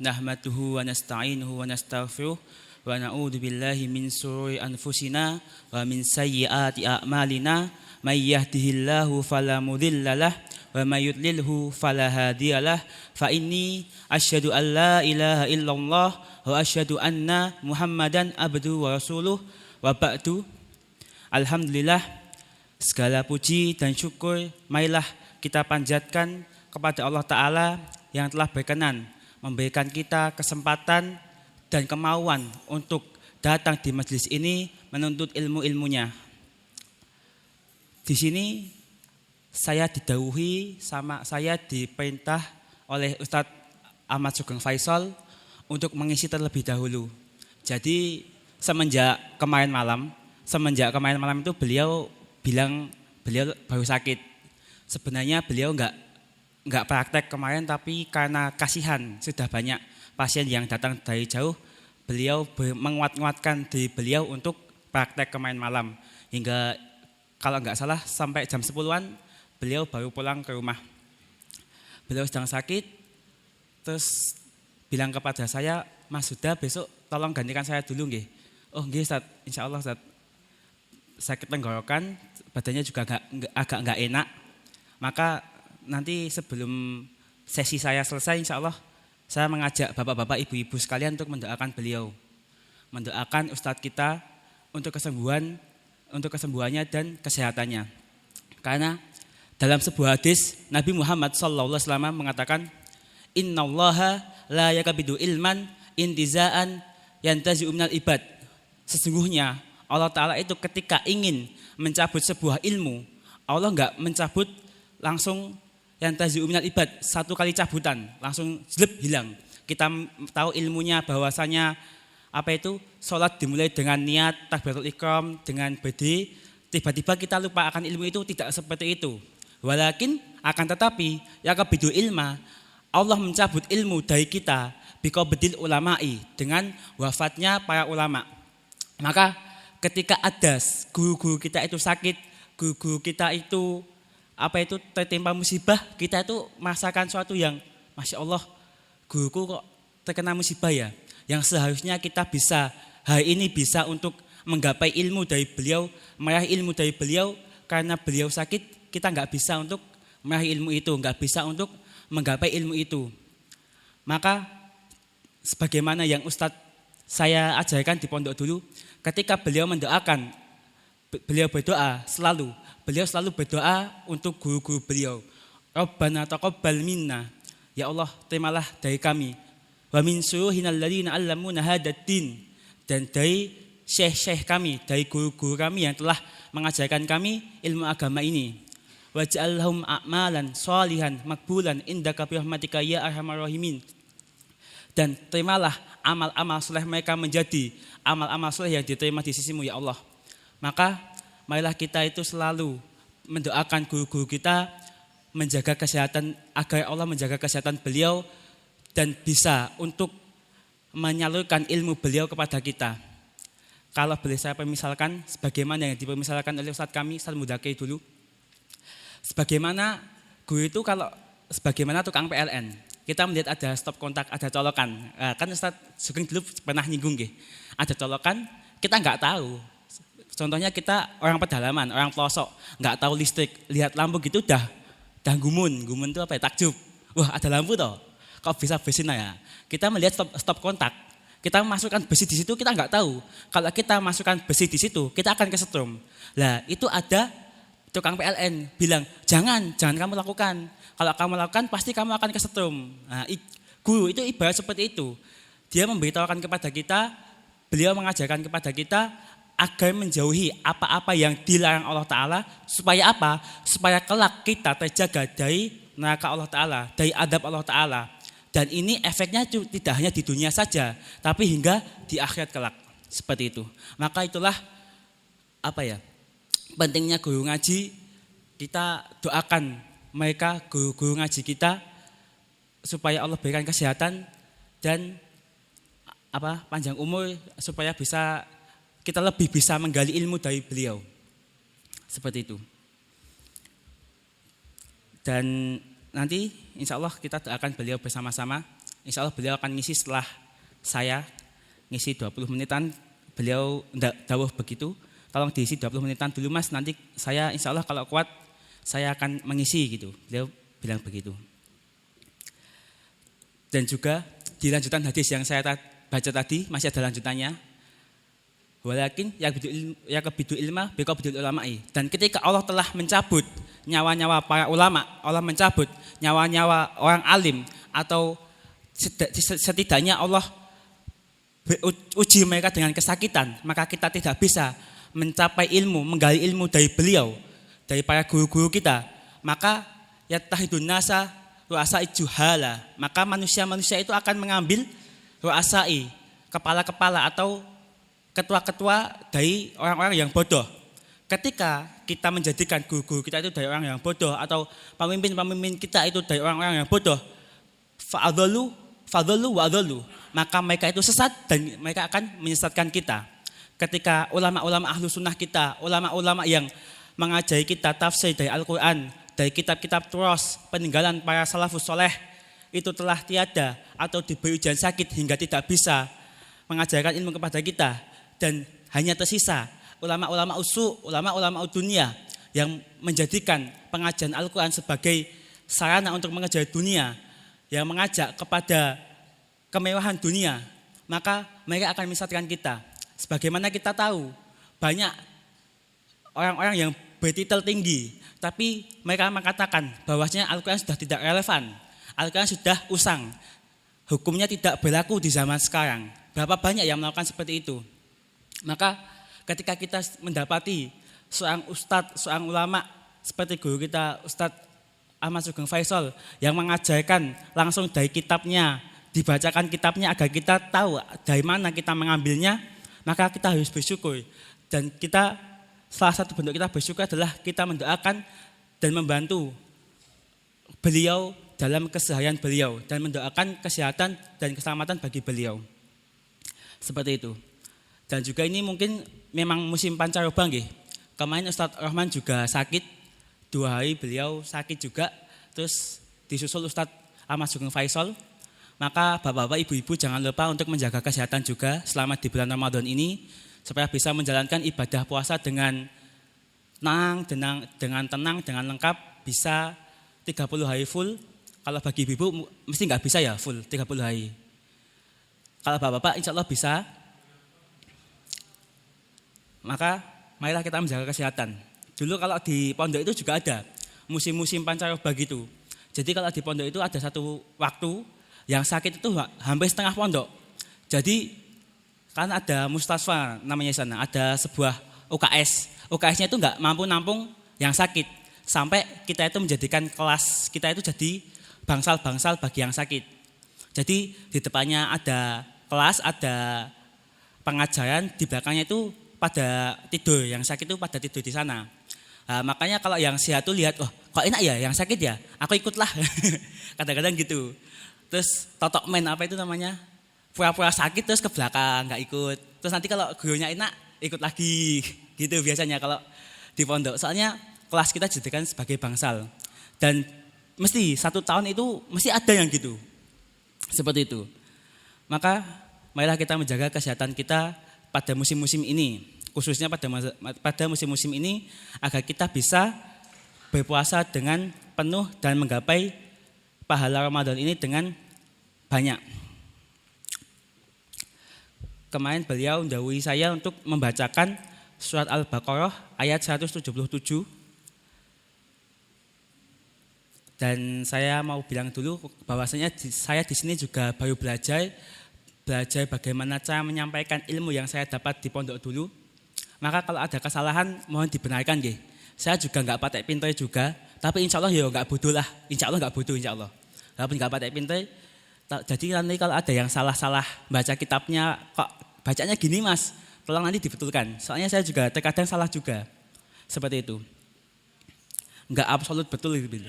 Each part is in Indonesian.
nahmaduhu wa nasta'inuhu wa nastaghfiruh wa na'udzu billahi min shururi anfusina wa min sayyiati a'malina may yahdihillahu fala mudhillalah wa may yudlilhu fala hadiyalah fa inni asyhadu an la ilaha illallah wa asyhadu anna Muhammadan abduhu wa rasuluh wa ba'du. Alhamdulillah, segala puji dan syukur marilah kita panjatkan kepada Allah Ta'ala yang telah berkenan memberikan kita kesempatan dan kemauan untuk datang di majelis ini menuntut ilmu-ilmunya. Di sini saya didhawuhi saya diperintah oleh Ustadz Ahmad Sugeng Faisal untuk mengisi terlebih dahulu. Jadi semenjak kemarin malam itu beliau bilang beliau baru sakit. Sebenarnya beliau enggak praktek kemarin, tapi karena kasihan sudah banyak pasien yang datang dari jauh, beliau menguatkan diri beliau untuk praktek kemarin malam. Hingga kalau enggak salah sampai jam 10-an beliau baru pulang ke rumah. Beliau sedang sakit, terus bilang kepada saya, Mas Huda besok tolong gantikan saya dulu nggih. Oh nggih Ustaz, insyaallah Ustaz. Sakit tenggorokan, badannya juga agak enggak enak. Maka nanti sebelum sesi saya selesai, insya Allah saya mengajak bapak-bapak, ibu-ibu sekalian untuk mendoakan beliau, mendoakan Ustadz kita untuk kesembuhannya dan kesehatannya. Karena dalam sebuah hadis Nabi Muhammad SAW mengatakan, Innallaha la yakabidu ilman intizaan yantazi'u minal ibad. Sesungguhnya Allah Ta'ala itu ketika ingin mencabut sebuah ilmu, Allah enggak mencabut langsung yang tazi'u minal ibad, satu kali cabutan langsung jelek hilang. Kita tahu ilmunya bahwasanya salat dimulai dengan niat takbiratul ihram dengan berdiri, tiba-tiba kita lupa akan ilmu itu. Tidak seperti itu. Walakin akan tetapi yakabidu ilma, Allah mencabut ilmu dari kita biqabdil ulama'i, dengan wafatnya para ulama. Maka ketika ada guru-guru kita itu sakit, guru-guru kita itu tertimpa musibah, kita itu merasakan suatu yang Masya Allah, guruku kok terkena musibah ya, yang seharusnya kita bisa hari ini bisa untuk menggapai ilmu dari beliau, meraih ilmu dari beliau. Karena beliau sakit, kita nggak bisa untuk meraih ilmu itu, nggak bisa untuk menggapai ilmu itu. Maka sebagaimana yang Ustadz saya ajarkan di pondok dulu, ketika beliau mendoakan, beliau selalu berdoa untuk guru-guru beliau. Rabbana taqabbal minna, ya Allah terimalah dari kami. Wa min syuyuhinal ladzina 'allamuna hadzal din, dan dari syekh-syekh kami, dari guru-guru kami yang telah mengajarkan kami ilmu agama ini. Waj'alhum a'malan sholihan makbulan indaka birahmatika ya arhamar rahimin. Dan terimalah amal-amal saleh mereka menjadi amal-amal saleh yang diterima di sisimu ya Allah. Maka marilah kita itu selalu mendoakan guru-guru kita menjaga kesehatan, agar Allah menjaga kesehatan beliau dan bisa untuk menyalurkan ilmu beliau kepada kita. Kalau boleh saya permisalkan, sebagaimana yang dipermisalkan oleh Ustadz kami, Ustadz Mudakir dulu. Sebagaimana guru itu sebagaimana tukang PLN. Kita melihat ada stop kontak, ada colokan. Kan Ustadz Sugeng dulu pernah nyinggung nggih. Ada colokan, kita enggak tahu. Contohnya kita orang pedalaman, orang pelosok, nggak tahu listrik, lihat lampu gitu dah gumun itu takjub. Wah ada lampu toh, kok bisa besin ya? Kita melihat stop kontak, kita masukkan besi di situ, kita nggak tahu. Kalau kita masukkan besi di situ, kita akan kesetrum. Lah itu ada tukang PLN bilang jangan kamu lakukan. Kalau kamu lakukan pasti kamu akan kesetrum. Nah, guru itu ibarat seperti itu. Dia memberitahukan kepada kita, beliau mengajarkan kepada kita agar menjauhi apa-apa yang dilarang Allah Ta'ala. Supaya apa? Supaya kelak kita terjaga dari neraka Allah Ta'ala, dari adab Allah Ta'ala. Dan ini efeknya tidak hanya di dunia saja, tapi hingga di akhirat kelak. Seperti itu. Maka itulah pentingnya guru ngaji. Kita doakan mereka, guru-guru ngaji kita, supaya Allah berikan kesehatan dan panjang umur, supaya kita lebih bisa menggali ilmu dari beliau. Seperti itu. Dan nanti insya Allah kita doakan beliau bersama-sama insya Allah beliau akan ngisi setelah saya ngisi 20 menitan. Beliau enggak dawuh begitu, tolong diisi 20 menitan dulu Mas, nanti saya insya Allah kalau kuat saya akan mengisi gitu. Beliau bilang begitu. Dan juga di lanjutan hadis yang saya baca tadi masih ada lanjutannya. Walakin yakbidu ilma biqabdil ulama'i. Dan ketika Allah telah mencabut nyawa-nyawa para ulama, Allah mencabut nyawa-nyawa orang alim, atau setidaknya Allah uji mereka dengan kesakitan, maka kita tidak bisa mencapai ilmu, menggali ilmu dari beliau, dari para guru-guru kita. Maka yattahidun nasa ru'asai juhala, maka manusia-manusia itu akan mengambil ru'asai, kepala-kepala atau ketua-ketua dari orang-orang yang bodoh. Ketika kita menjadikan guru-guru kita itu dari orang yang bodoh, atau pemimpin-pemimpin kita itu dari orang-orang yang bodoh, fa'adhallu wa adhallu, maka mereka itu sesat dan mereka akan menyesatkan kita. Ketika ulama-ulama ahlu sunnah kita, ulama-ulama yang mengajari kita tafsir dari Al-Quran, dari kitab-kitab turas, peninggalan para salafus soleh, itu telah tiada atau diberi ujian sakit hingga tidak bisa mengajarkan ilmu kepada kita. Dan hanya tersisa ulama-ulama ulama-ulama dunia yang menjadikan pengajaran Al-Quran sebagai sarana untuk mengejar dunia, yang mengajak kepada kemewahan dunia, maka mereka akan menyesatkan kita. Sebagaimana kita tahu, banyak orang-orang yang bertitel tinggi, tapi mereka mengatakan bahwasanya Al-Quran sudah tidak relevan, Al-Quran sudah usang, hukumnya tidak berlaku di zaman sekarang. Berapa banyak yang melakukan seperti itu? Maka ketika kita mendapati seorang ustadz, seorang ulama seperti guru kita Ustadz Ahmad Sugeng Faisal yang mengajarkan langsung dari kitabnya, dibacakan kitabnya agar kita tahu dari mana kita mengambilnya, maka kita harus bersyukur. Dan kita, salah satu bentuk kita bersyukur adalah kita mendoakan dan membantu beliau dalam keseharian beliau dan mendoakan kesehatan dan keselamatan bagi beliau. Seperti itu. Dan juga ini mungkin memang musim pancaroba nggih. Kemarin Ustadz Rahman juga sakit, 2 hari beliau sakit juga, terus disusul Ustadz Ahmad Sugeng Faisal. Maka bapak-bapak, ibu-ibu jangan lupa untuk menjaga kesehatan juga selama di bulan Ramadan ini, supaya bisa menjalankan ibadah puasa dengan tenang, dengan lengkap, bisa 30 hari full. Kalau bagi ibu mesti nggak bisa ya full 30 hari. Kalau bapak-bapak insya Allah bisa. Maka marilah kita menjaga kesehatan. Dulu kalau di pondok itu juga ada musim-musim pancaroba gitu. Jadi kalau di pondok itu ada satu waktu yang sakit itu hampir setengah pondok. Jadi kan ada mustasfa namanya sana, ada sebuah UKS. UKS-nya itu nggak mampu nampung yang sakit. Sampai kita itu menjadikan kelas kita itu jadi bangsal-bangsal bagi yang sakit. Jadi di depannya ada kelas, ada pengajaran, di belakangnya itu pada tidur, yang sakit itu pada tidur di sana. Nah, makanya kalau yang sehat tuh lihat, oh kok enak ya, yang sakit ya, aku ikutlah. Kadang-kadang gitu. Terus totok men apa itu namanya, pura-pura sakit terus ke belakang nggak ikut. Terus nanti kalau gurunya enak ikut lagi, gitu biasanya kalau di pondok. Soalnya kelas kita dijadikan sebagai bangsal. Dan mesti 1 tahun itu mesti ada yang gitu. Seperti itu. Maka marilah kita menjaga kesehatan kita pada musim-musim ini, khususnya pada musim-musim ini, agar kita bisa berpuasa dengan penuh dan menggapai pahala Ramadan ini dengan banyak. Kemarin beliau mendahului saya untuk membacakan surat Al-Baqarah ayat 177. Dan saya mau bilang dulu bahwasanya saya di sini juga baru belajar bagaimana cara menyampaikan ilmu yang saya dapat di pondok dulu. Maka kalau ada kesalahan mohon dibenarkan nggih. Saya juga enggak patek pinter juga, tapi insya Allah ya enggak bodoh lah. Insya Allah enggak bodoh insya Allah. Walaupun enggak patek pinter, jadi nanti kalau ada yang salah-salah baca kitabnya, kok bacanya gini Mas, tolong nanti dibetulkan. Soalnya saya juga terkadang salah juga. Seperti itu. Enggak absolut betul gitu.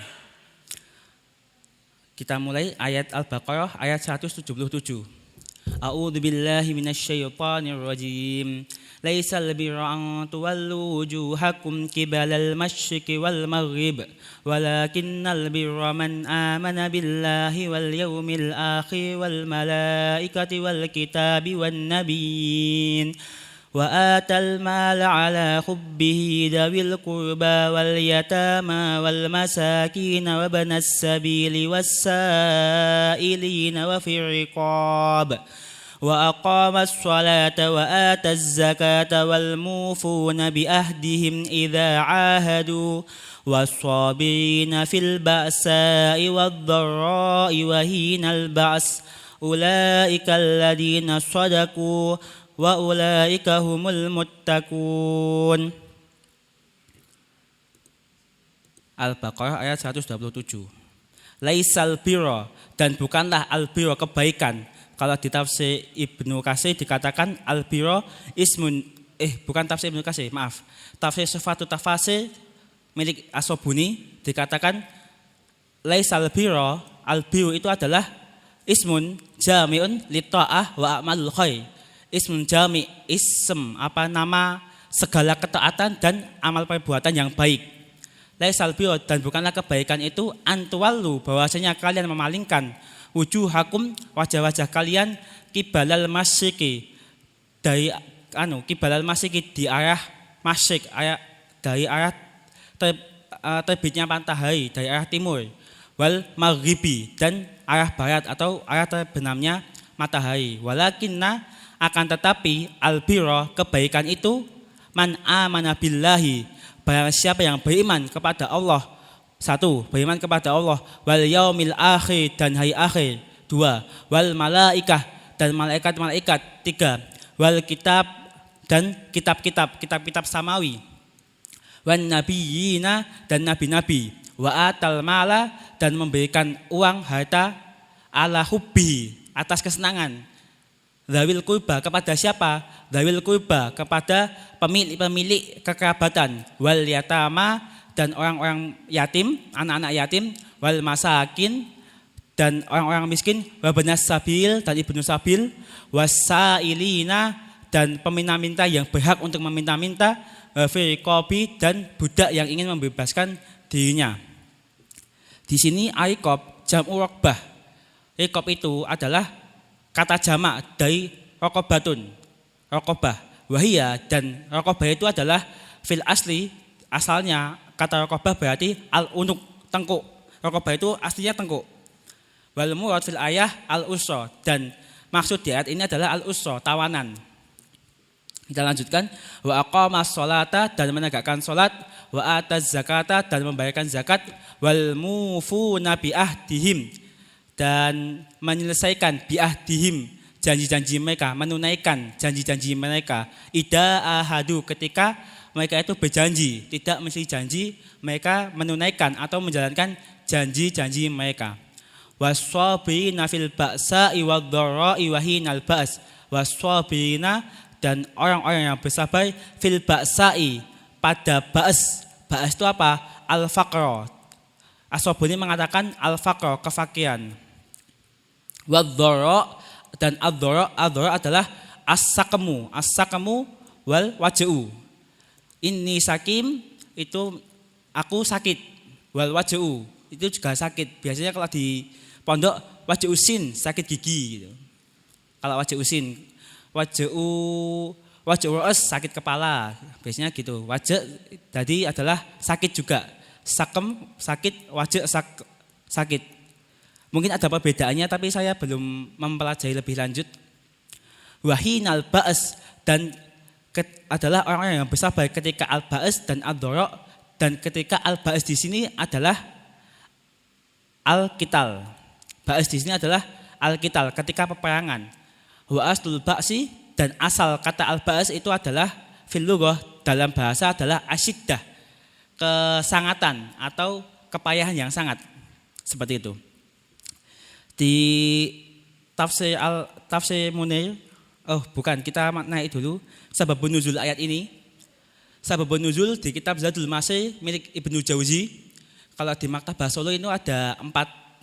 Kita mulai ayat Al-Baqarah ayat 177. A'udzu billahi minasyaitonir rajim. Laisal birra an tuwallu wujuhakum qibalal masyriqi wal maghrib walakinnal birra man amana billahi wal yawmil akhir wal malaikati wal kitabi wan nabiyyin wa atal mala ala hubbihi dawil qurba wal yatama wal masakin wa banas sabili was sailina wa fir riqab وأقام الصلاة وآتى الزكاة والموفون بأهدهم إذا عاهدوا والصابرين في البأساء والضراء وحين البأس أولئك الذين صدقوا وأولئك هم المتقون. Al-Baqarah ayat 127. Laisal birra, dan bukanlah al-birra kebaikan. Kalau di tafsir Ibnu Katsir dikatakan al-birra ismun bukan tafsir Ibnu Katsir, maaf. Tafsir Sifatul Tafasir milik As-Sobuni dikatakan laisal birra, al-birru itu adalah ismun jami'un li ta'ah wa a'malul khair. Ismun jami', nama segala ketaatan dan amal perbuatan yang baik. Laisal birra, dan bukanlah kebaikan itu antuwallu, bahwasanya kalian memalingkan wujuhakum, wajah-wajah kalian kibalal masyriqi, dari kibalal masyriqi, di arah masyriq, dari arah terbitnya matahari, dari arah timur, wal maghribi, dan arah barat atau arah terbenamnya matahari. Walakinna, akan tetapi albirra, kebaikan itu man amana billahi, barang siapa yang beriman kepada Allah. 1. Beriman kepada Allah, wal yaumil akhir, dan hari akhir. 2. Wal malaikah, dan malaikat-malaikat. 3. Wal kitab, dan kitab-kitab samawi. Wan nabiyina, dan nabi-nabi. Wa atal mala, dan memberikan uang harta ala hubbi, atas kesenangan. Dzawil qurba, kepada siapa? Dzawil qurba, kepada pemilik kekerabatan. Wal yatama, dan orang-orang yatim, anak-anak yatim, wal masakin, dan orang-orang miskin, wabanas sabil, dan ibnu sabil, wasailina, dan peminta-minta yang berhak untuk meminta-minta, wafirikobi, dan budak yang ingin membebaskan dirinya. Di sini aikob jam'u rokbah. Rikob itu adalah kata jamak dari rokobatun, rokobah. Wahia, dan rokobah itu adalah fil asli, asalnya kata rokobah berarti al-unuk, tengkuk. Rokobah itu aslinya tengkuk. Wal murad fil ayah al-usra, dan maksud di ayat ini adalah al-usra, tawanan. Kita lanjutkan. Wa aqamas sholata, dan menegakkan salat, wa ataz zakata, dan membayarkan zakat, wal mufuna bi ahdihim, dan menyelesaikan bi ahdihim, janji-janji mereka, menunaikan janji-janji mereka. Ida ahadu, ketika mereka itu berjanji, tidak mesti janji, mereka menunaikan atau menjalankan janji-janji mereka. Waswabirina fil ba'sa'i wadh-dharra'i wa hinal ba's. Waswabirina, dan orang-orang yang bersabar fil ba'sa'i, pada ba's. Ba's itu apa? Al-faqra. As-Sobuni mengatakan al-faqra, kefakiran. Wadh-dharra, dan ad-dharra adalah as-saqmu. As-saqmu wal waj'u. Ini sakim, itu aku sakit. Wal waj'u, itu juga sakit. Biasanya kalau di pondok waj'u sin, sakit gigi gitu. Kalau waj'u sin, waj'u ra's, sakit kepala. Biasanya gitu. Waj'u tadi adalah sakit juga. Sakem sakit, waj'u sakit. Mungkin ada perbedaannya, tapi saya belum mempelajari lebih lanjut. Wahinal ba's, dan adalah orang yang bersabar ketika al-ba's dan ad-dharra, dan ketika al-ba's di sini adalah al-qital. Ba's di sini adalah al-qital, ketika peperangan. Wa aslul ba'si, dan asal kata al-ba's itu adalah fil lughah, dalam bahasa adalah asyiddah, kesangatan atau kepayahan yang sangat. Seperti itu. Di tafsir Munir, kita naik dulu sababun nuzul ayat ini. Sababun nuzul di kitab Zadul Masir milik Ibnu Jauzi. Kalau di Maktabah Solo itu ada 4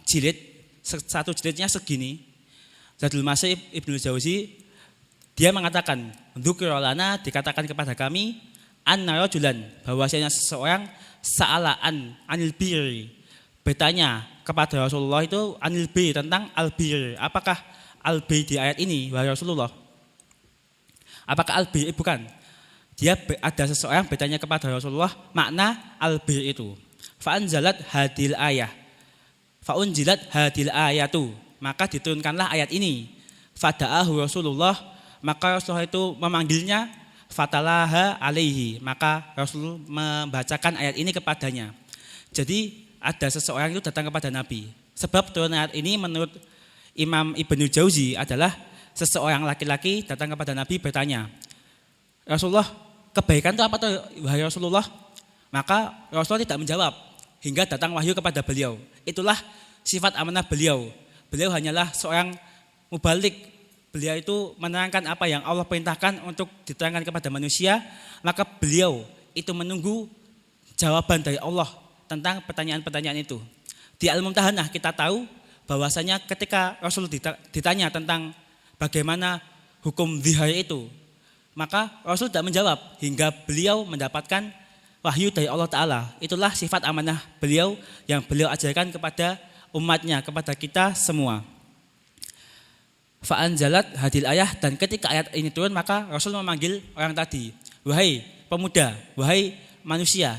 jilid, satu jilidnya segini. Zadul Masir Ibnu Jauzi Dia mengatakan, dzukira lana, dikatakan kepada kami, anna rajulan, bahwasanya seseorang sa'alaan anil birri, bertanya kepada Rasulullah itu anil birri, tentang al-birri. Apakah al-birri di ayat ini, wahai Rasulullah? Apakah al-birri? Bukan. Ada seseorang bertanya kepada Rasulullah makna al-birri itu. Fa'anzalat hadil ayah. Fa'unjilat hadil ayatu. Maka diturunkanlah ayat ini. Fada'ahu Rasulullah, maka Rasulullah itu memanggilnya, fatalaha alaihi, maka Rasul membacakan ayat ini kepadanya. Jadi ada seseorang itu datang kepada Nabi. Sebab turun ayat ini menurut Imam Ibnu Jauzi adalah seseorang laki-laki datang kepada Nabi bertanya, Rasulullah, kebaikan itu apa tuh wahai Rasulullah? Maka Rasulullah tidak menjawab hingga datang wahyu kepada beliau. Itulah sifat amanah beliau. Beliau hanyalah seorang mubalik. Beliau itu menerangkan apa yang Allah perintahkan untuk diterangkan kepada manusia, maka beliau itu menunggu jawaban dari Allah tentang pertanyaan-pertanyaan itu. Di Al-Mumtahanah kita tahu bahwasanya ketika Rasul ditanya tentang bagaimana hukum zihar itu, maka Rasul tidak menjawab hingga beliau mendapatkan wahyu dari Allah Ta'ala. Itulah sifat amanah beliau yang beliau ajarkan kepada umatnya, kepada kita semua. Fa'anzalat hadil ayah, dan ketika ayat ini turun maka Rasul memanggil orang tadi, wahai pemuda, wahai manusia,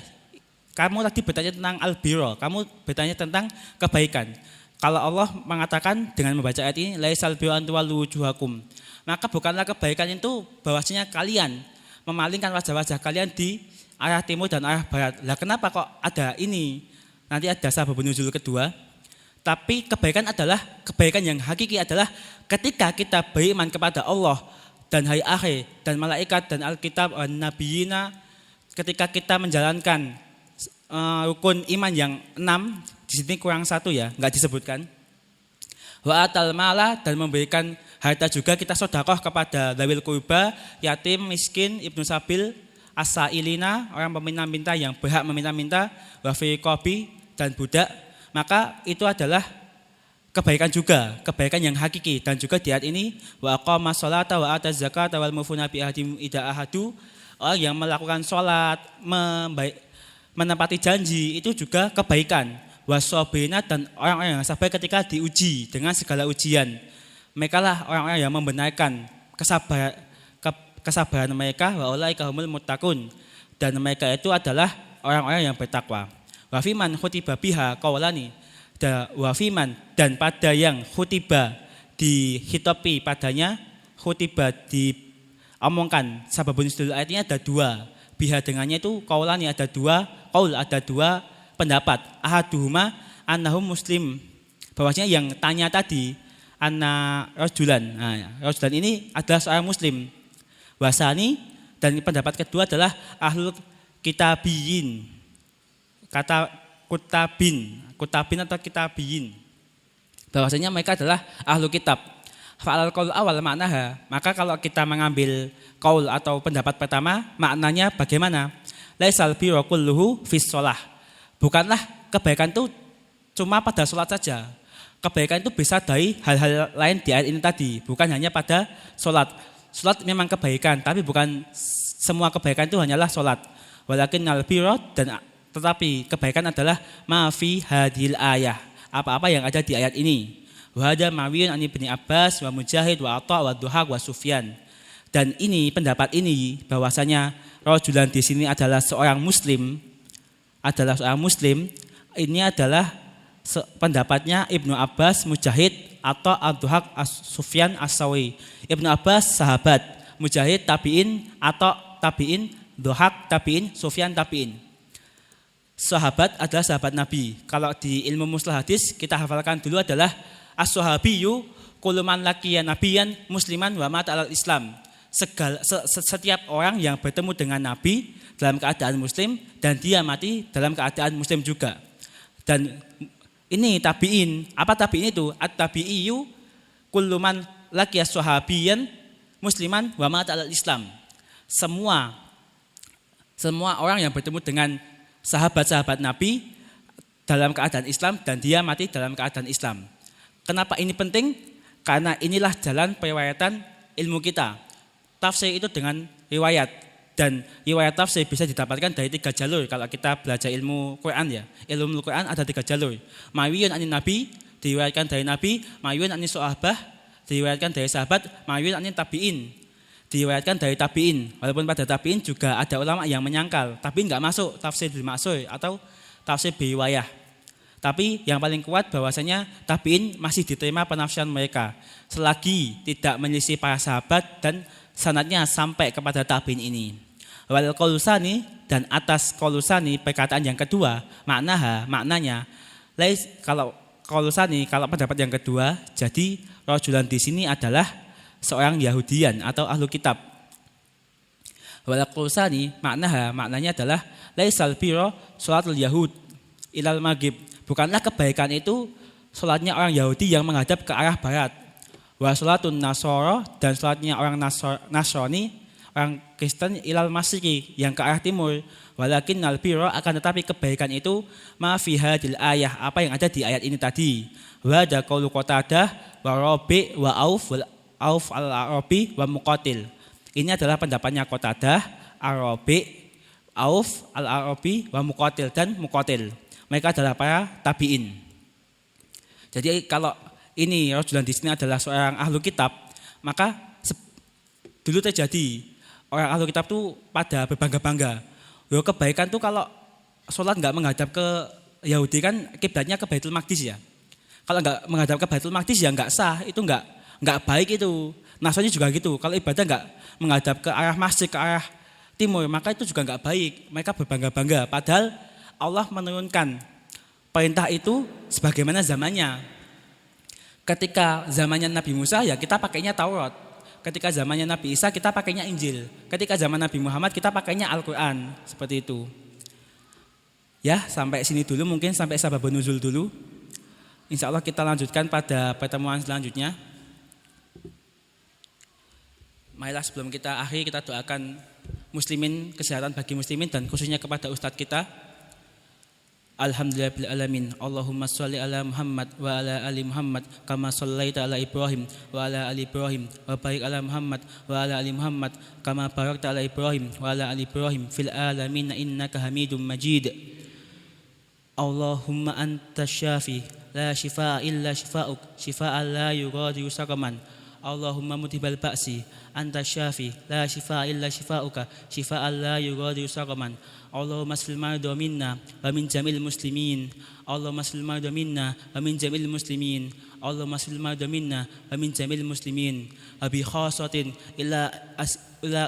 kamu tadi bertanya tentang al-birra, kamu bertanya tentang kebaikan. Kalau Allah mengatakan dengan membaca ayat ini, laisal birra an tuwallu wujuhakum, maka bukanlah kebaikan itu bahwasanya kalian memalingkan wajah-wajah kalian di arah timur dan arah barat. Lah kenapa kok ada ini? Nanti ada sababun nuzul kedua. Tapi kebaikan adalah, kebaikan yang hakiki adalah ketika kita beriman kepada Allah dan hari akhir dan malaikat dan Alkitab dan nabiyina, ketika kita menjalankan rukun iman yang 6, di sini kurang 1 ya, enggak disebutkan. Wa atal mala, dan memberikan harta juga kita sedekah kepada dzawil qurba, yatim, miskin, ibnu sabil, as-sailina, orang peminta-minta yang berhak meminta-minta, wa fi qabi, dan budak. Maka itu adalah kebaikan juga, kebaikan yang hakiki. Dan juga di ayat ini, wa aqama sholata wa ataz zakata wal mufuna bi ahdim idza ahadu, orang yang melakukan sholat, menepati janji, itu juga kebaikan. Wasobina, dan orang-orang yang sabar ketika diuji dengan segala ujian. Mereka lah orang-orang yang membenarkan kesabaran mereka, wa ulaika humul muttaqun, dan mereka itu adalah orang-orang yang bertakwa. Wafiman khutiba biha qaulani, wafiman, dan pada yang khutiba dihitopi padanya, khutiba diomongkan, sababun nuzul ayatnya ada 2, biha dengannya itu qaulani, ada 2 qaul, ada 2 pendapat. Ahaduhuma annahum muslim, bahwasanya yang tanya tadi anna rajulan, rajulan ini adalah seorang muslim. Wasani, dan pendapat kedua adalah ahlul kitabiyin, kata kutabin atau kitabiyin, bahwasanya mereka adalah ahlu kitab. Fa'al qaul awal maknaha, maka kalau kita mengambil qaul atau pendapat pertama, maknanya bagaimana? Laisal birra kulluhu fis shalah, bukanlah kebaikan itu cuma pada sholat saja. Kebaikan itu bisa dari hal-hal lain di ayat ini tadi, bukan hanya pada sholat. Sholat memang kebaikan, tapi bukan semua kebaikan itu hanyalah sholat. Walakinnal birra, dan tetapi kebaikan adalah ma fi hadhil ayah, apa-apa yang ada di ayat ini. Wa hada mawiyun an Ibnu Abbas wa Mujahid wa Atha wa Dhuhaq wa Sufyan. Dan ini pendapat ini bahwasanya rajulan di sini adalah seorang muslim, ini adalah pendapatnya Ibnu Abbas, Mujahid, Atha, Dhuhaq, Sufyan As-Sauri. Ibnu Abbas sahabat, Mujahid tabi'in, Atha tabi'in, Dhuhaq tabi'in, Sufyan tabi'in. Sahabat adalah sahabat Nabi. Kalau di ilmu mustalah hadis kita hafalkan dulu adalah as-sahabiyyu kullu man laqiya nabiyyan musliman wa mata alal Islam. Setiap orang yang bertemu dengan Nabi dalam keadaan muslim dan dia mati dalam keadaan muslim juga. Dan ini tabi'in. Apa tabi'in itu? At-tabi'iyyu kullu man laqiya sahabiyyan musliman wa mata alal Islam. Semua orang yang bertemu dengan sahabat-sahabat Nabi dalam keadaan Islam dan dia mati dalam keadaan Islam. Kenapa ini penting? Karena inilah jalan periwayatan ilmu kita. tafsir itu dengan riwayat, dan riwayat tafsir bisa didapatkan dari 3 jalur. Kalau kita belajar ilmu Quran ya, ilmu Quran ada 3 jalur. Ma'wiyun anin Nabi, diriwayatkan dari Nabi. Ma'wiyun anin sahabah, diriwayatkan dari sahabat. Ma'wiyun anin tabi'in, diriwayatkan dari tabi'in. Walaupun pada tabi'in juga ada ulama yang menyangkal, tabi'in enggak masuk tafsir bil ma'sur atau tafsir biriwayah. Tapi yang paling kuat bahwasanya tabi'in masih diterima penafsiran mereka selagi tidak menyelisih para sahabat dan sanadnya sampai kepada tabi'in ini. Wal qalusani, dan atas qalusani perkataan yang kedua, maknanya kalau qalusani, kalau pendapat yang kedua, jadi rajulan di sini adalah seorang Yahudian atau ahlu kitab. Wal qalusani maknanya adalah laisal birra salatul yahud ilal maghrib. Bukanlah kebaikan itu salatnya orang Yahudi yang menghadap ke arah barat. Wa salatun nasara, dan salatnya orang Nasrani, orang Kristen ilal masriqi, yang ke arah timur. Walakin albirra, akan tetapi kebaikan itu ma fi hadil ayah, apa yang ada di ayat ini tadi. Wa da qaulu Qatadah wa Rabi wa Auf al-Arabi wa Muqatil. Ini adalah pendapatnya Qatadah, Arabi, Auf al-Arabi wa Muqatil, dan Muqatil. Mereka adalah para tabi'in. Jadi kalau ini rajulan di sini adalah seorang ahlu kitab, maka dulu terjadi orang ahlu kitab tuh pada berbangga-bangga. Loh, kebaikan tuh kalau sholat nggak menghadap ke Yahudi kan kiblatnya ke Baitul Maqdis ya. Kalau nggak menghadap ke Baitul Maqdis ya nggak sah, itu nggak baik itu. Nasrani juga gitu. Kalau ibadah nggak menghadap ke arah masjid, ke arah timur, maka itu juga nggak baik. Mereka berbangga-bangga. Padahal Allah menurunkan perintah itu sebagaimana zamannya. Ketika zamannya Nabi Musa ya kita pakainya Taurat. Ketika zamannya Nabi Isa kita pakainya Injil. Ketika zaman Nabi Muhammad kita pakainya Al-Quran. Seperti itu. Ya, sampai sini dulu, mungkin sampai sababun nuzul dulu. Insya Allah kita lanjutkan pada pertemuan selanjutnya. Marilah sebelum kita akhiri, kita doakan muslimin, kesehatan bagi muslimin, dan khususnya kepada ustadz kita. Alhamdulillahil alamin. Allahumma sholli ala Muhammad wa ala ali Muhammad kama shallaita ala Ibrahim wa ala ali Ibrahim wa barik ala Muhammad wa ala ali Muhammad kama barakta ala Ibrahim wa ala ali Ibrahim fil alamin innaka Hamidum Majid. Allahumma anta syafi la shifaa illa shifaa'uk shifaa'an la yughadiru saqaman. Allahumma mudhibal ba'si anta syafi la shifaa illa shifaa'uka shifaa'an la yughadiru saqaman. Allahumma asfil marda minna wa min jamil muslimin. Allahumma asfil marda minna wa min jamil muslimin. Allahumma asfil marda minna wa min jamil muslimin. Abi khasatin ila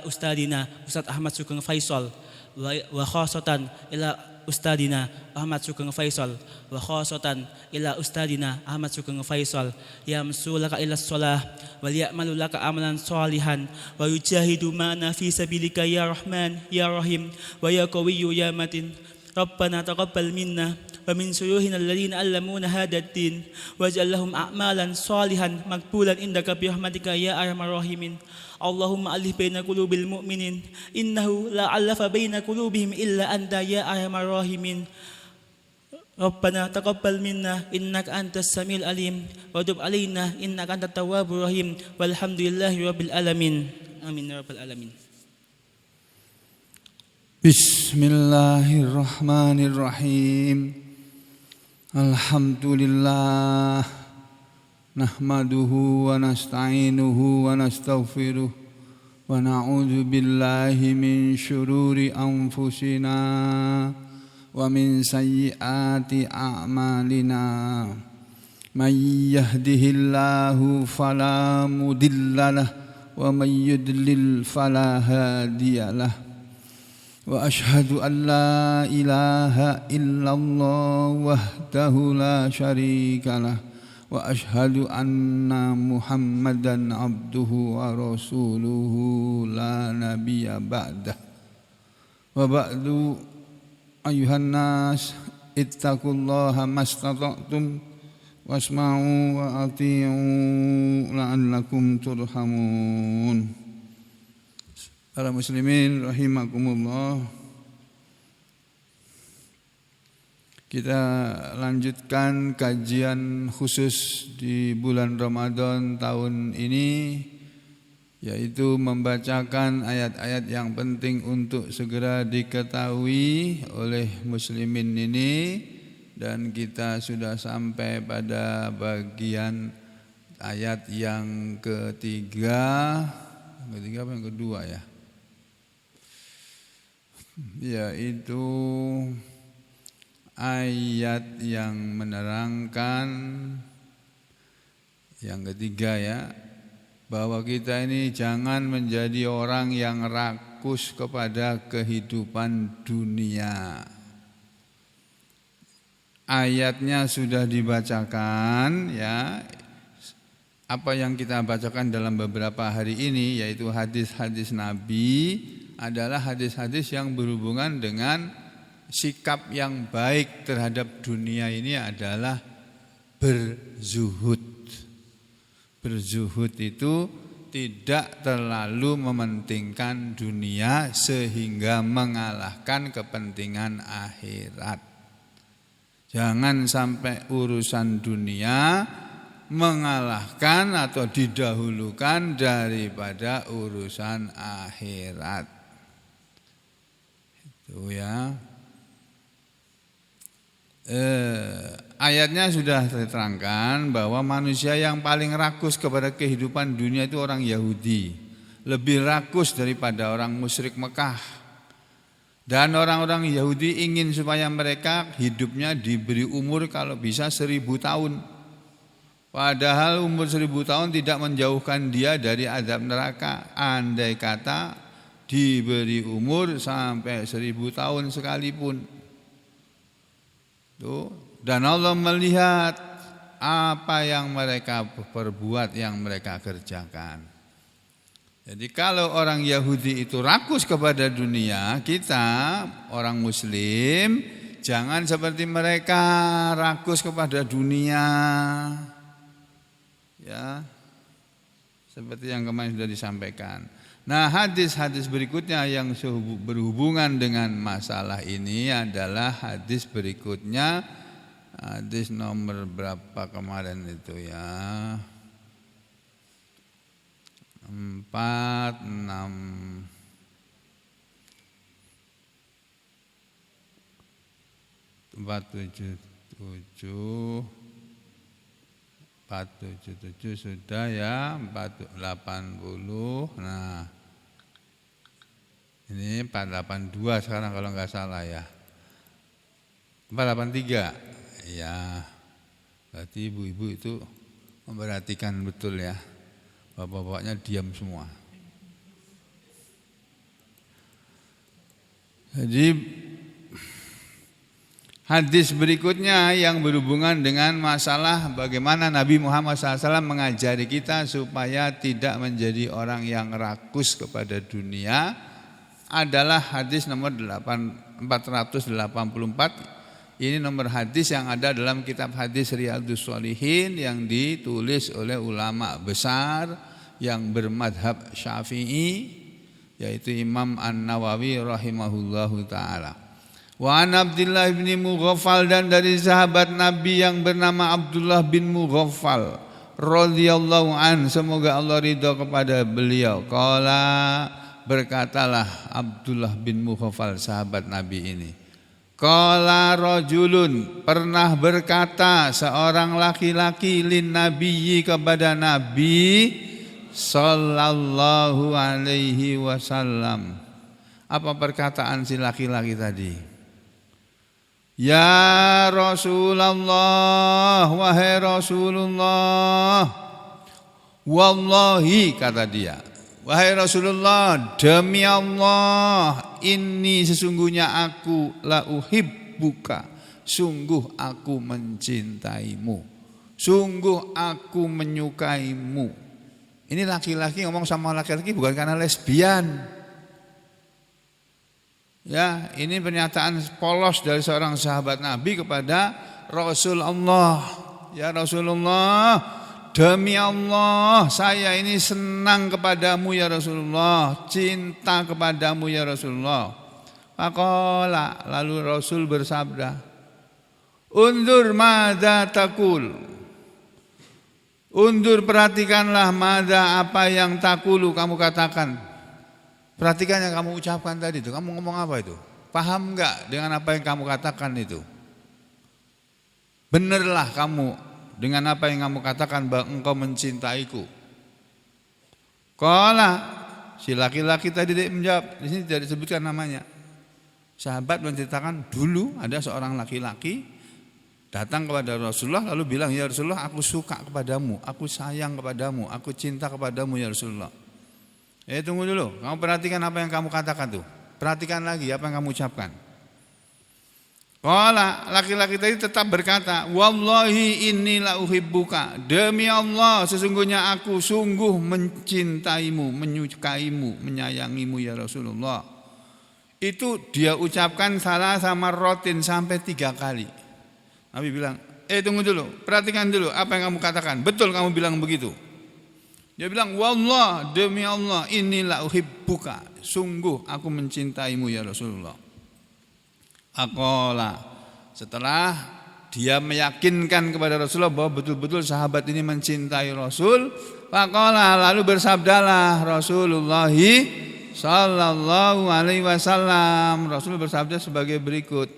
ustadina Ustaz Ahmad Sugeng Faisal wa khasatan ila ustadina Ahmad Sugeng Faisal wa khasatan ila ustadina Ahmad Sugeng Faisal yamsulaka ila shalah wal ya'malu laka amalan salihan wa yujahidu ma'ana fi sabilika ya Rahman ya Rahim wa ya Qawiyyu ya Matin. Rabbana taqabbal minna wa min suyuhina alladhina allamuna hadad din waj'al lahum a'malan salihan maqbulan indaka bi rahmatika ya arhamar rahimin. Allahumma alif baina qulubil mu'minin innahu la 'alafa baina qulubihim illa anta ya arhamar rahimin. Rabbana taqabbal minna innaka antas samiul alim wa tub 'alaina innaka antat tawwabur rahim walhamdulillahi rabbil alamin. Amin ya rabbal alamin. Bismillahirrahmanirrahim. Alhamdulillah nahmaduhu wa nasta'inuhu wa nastaghfiruh wa na'udzu billahi min syururi anfusina wa min sayyiati a'malina. May yahdihillahu fala mudhillalah wa may yudlil fala hadiyalah. Wa ashhadu an la ilaha illallah wahdahu la syarikalah wa ashhadu anna Muhammadan abduhu wa rasuluhu la nabiyya ba'dah. Wa ba'du ayuhan nas ittaqullaha mastata'tum wasma'u wa ati'u la'allakum turhamun. Para muslimin rahimakumullah, kita lanjutkan kajian khusus di bulan Ramadan tahun ini yaitu membacakan ayat-ayat yang penting untuk segera diketahui oleh muslimin ini. Dan kita sudah sampai pada bagian ayat yang ketiga apa yang kedua ya? Yaitu ayat yang menerangkan yang ketiga ya, bahwa kita ini jangan menjadi orang yang rakus kepada kehidupan dunia. Ayatnya sudah dibacakan ya. Apa yang kita bacakan dalam beberapa hari ini yaitu hadis-hadis Nabi adalah hadis-hadis yang berhubungan dengan sikap yang baik terhadap dunia ini adalah berzuhud. Berzuhud itu tidak terlalu mementingkan dunia sehingga mengalahkan kepentingan akhirat. Jangan sampai urusan dunia mengalahkan atau didahulukan daripada urusan akhirat. Itu ya. Ayatnya sudah diterangkan bahwa manusia yang paling rakus kepada kehidupan dunia itu orang Yahudi. Lebih rakus daripada orang musyrik Mekah. Dan orang-orang Yahudi ingin supaya mereka hidupnya diberi umur kalau bisa 1000 tahun. Padahal umur 1000 tahun tidak menjauhkan dia dari azab neraka. Andai kata diberi umur sampai 1000 tahun sekalipun. Tuh. Dan Allah melihat apa yang mereka perbuat, yang mereka kerjakan. Jadi kalau orang Yahudi itu rakus kepada dunia, kita orang Muslim jangan seperti mereka rakus kepada dunia. Ya, seperti yang kemarin sudah disampaikan. Nah, hadis-hadis berikutnya yang berhubungan dengan masalah ini adalah hadis berikutnya. Hadis nomor berapa kemarin itu ya? 4, 6, 477 sudah ya, 480. Nah, ini 482 sekarang kalau nggak salah ya. 483. Ya. Berarti ibu-ibu itu memperhatikan betul ya. Bapak-bapaknya diam semua. Jadi hadis berikutnya yang berhubungan dengan masalah bagaimana Nabi Muhammad SAW mengajari kita supaya tidak menjadi orang yang rakus kepada dunia adalah hadis nomor 484. Ini nomor hadis yang ada dalam kitab hadis Riyadhus Shalihin yang ditulis oleh ulama besar yang bermadhab Syafi'i, yaitu Imam An-Nawawi rahimahullahu ta'ala. Wa an Abdullah bin Mughaffal, dan dari sahabat Nabi yang bernama Abdullah bin Mughaffal radhiyallahu an, semoga Allah ridha kepada beliau. Qala, berkatalah Abdullah bin Mughaffal sahabat Nabi ini. Qala rajulun, pernah berkata seorang laki-laki lin nabiyyi kepada Nabi sallallahu alaihi wasallam. Apa perkataan si laki-laki tadi? Ya Rasulullah, wahai Rasulullah, wallahi, kata dia, wahai Rasulullah, demi Allah, ini sesungguhnya aku la uhibbuka, sungguh aku mencintaimu, sungguh aku menyukaimu. Ini laki-laki ngomong sama laki-laki bukan karena lesbian. Ya, ini pernyataan polos dari seorang sahabat Nabi kepada Rasulullah. Ya Rasulullah, demi Allah, saya ini senang kepadamu ya Rasulullah, cinta kepadamu ya Rasulullah. Faqala, lalu Rasul bersabda, undur madza taqul, Undur perhatikanlah mada apa yang takulu kamu katakan. Perhatikan yang kamu ucapkan tadi itu. Kamu ngomong apa itu? Paham enggak dengan apa yang kamu katakan itu? Benarlah kamu dengan apa yang kamu katakan bahwa engkau mencintaiku. Qala, si laki-laki tadi menjawab, di sini tidak disebutkan namanya. Sahabat menceritakan dulu ada seorang laki-laki datang kepada Rasulullah lalu bilang, ya Rasulullah, aku suka kepadamu, aku sayang kepadamu, aku cinta kepadamu ya Rasulullah. Tunggu dulu, kamu perhatikan apa yang kamu katakan tuh. Perhatikan lagi apa yang kamu ucapkan. Qala, laki-laki tadi tetap berkata, wallahi inni la uhibbuka. Demi Allah, sesungguhnya aku sungguh mencintaimu, menyukaimu, menyayangimu ya Rasulullah. Itu dia ucapkan salah sama rotin sampai 3 kali. Nabi bilang, tunggu dulu, perhatikan dulu apa yang kamu katakan. Betul kamu bilang begitu? Dia bilang, wallah, demi Allah, inni la uhibbuka. Sungguh aku mencintaimu ya Rasulullah. Aqala, setelah dia meyakinkan kepada Rasulullah bahwa betul-betul sahabat ini mencintai Rasul, faqala, lalu bersabdalah Rasulullah sallallahu alaihi wasallam. Rasul bersabda sebagai berikut.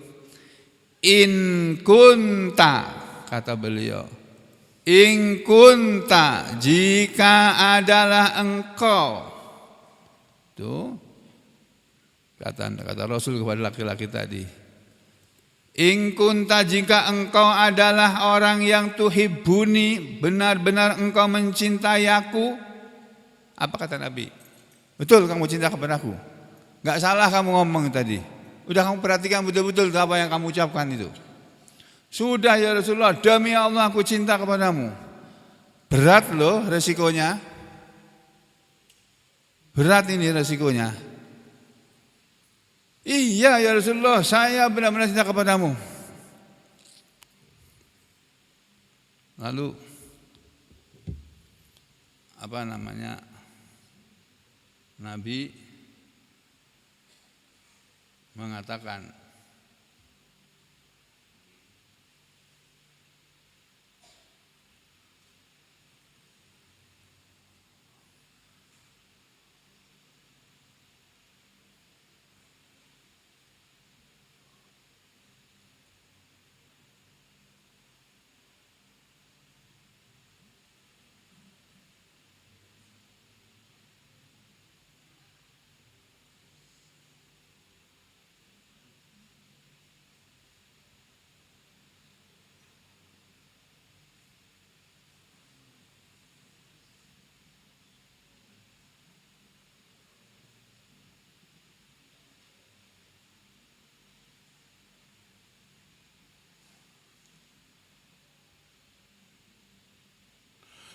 In kunta, kata beliau, in kunta, jika adalah engkau. Tuh kata Rasul kepada laki-laki tadi. In kunta, jika engkau adalah orang yang tuhibuni, benar-benar engkau mencintai aku. Apa kata Nabi? Betul kamu cinta kepadaku. Enggak salah kamu ngomong tadi. Udah kamu perhatikan betul-betul apa yang kamu ucapkan itu. Sudah ya Rasulullah, demi Allah aku cinta kepadamu. Berat loh resikonya. Berat ini resikonya. Iya ya Rasulullah, saya benar-benar cinta kepadamu. Lalu Nabi mengatakan,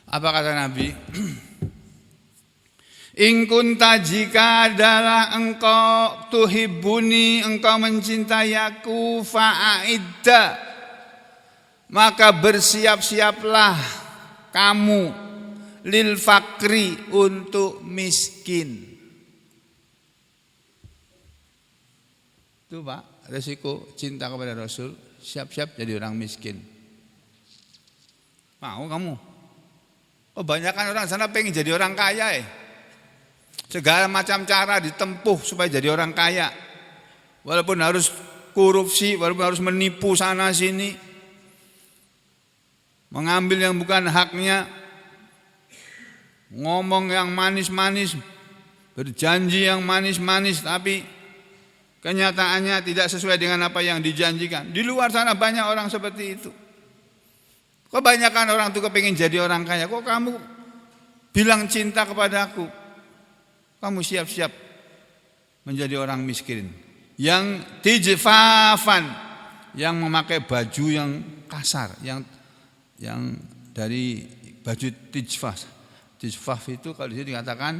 apa kata Nabi? In kunta, jika adalah engkau tuhibuni, engkau mencintai aku, fa'idda, maka bersiap-siaplah kamu lil fakri, untuk miskin. Itu Pak, resiko cinta kepada Rasul, siap-siap jadi orang miskin. Mau kamu? Kebanyakan orang sana pengen jadi orang kaya Segala macam cara ditempuh supaya jadi orang kaya. Walaupun harus korupsi, walaupun harus menipu sana sini, mengambil yang bukan haknya, ngomong yang manis-manis, berjanji yang manis-manis, tapi kenyataannya tidak sesuai dengan apa yang dijanjikan. Di luar sana banyak orang seperti itu. Kebanyakan orang tuh kepingin jadi orang kaya. Kok kamu bilang cinta kepada aku? Kamu siap-siap menjadi orang miskin. Yang tijfafan, yang memakai baju yang kasar, yang dari baju tijfaf. Tijfaf itu kalau di sini dikatakan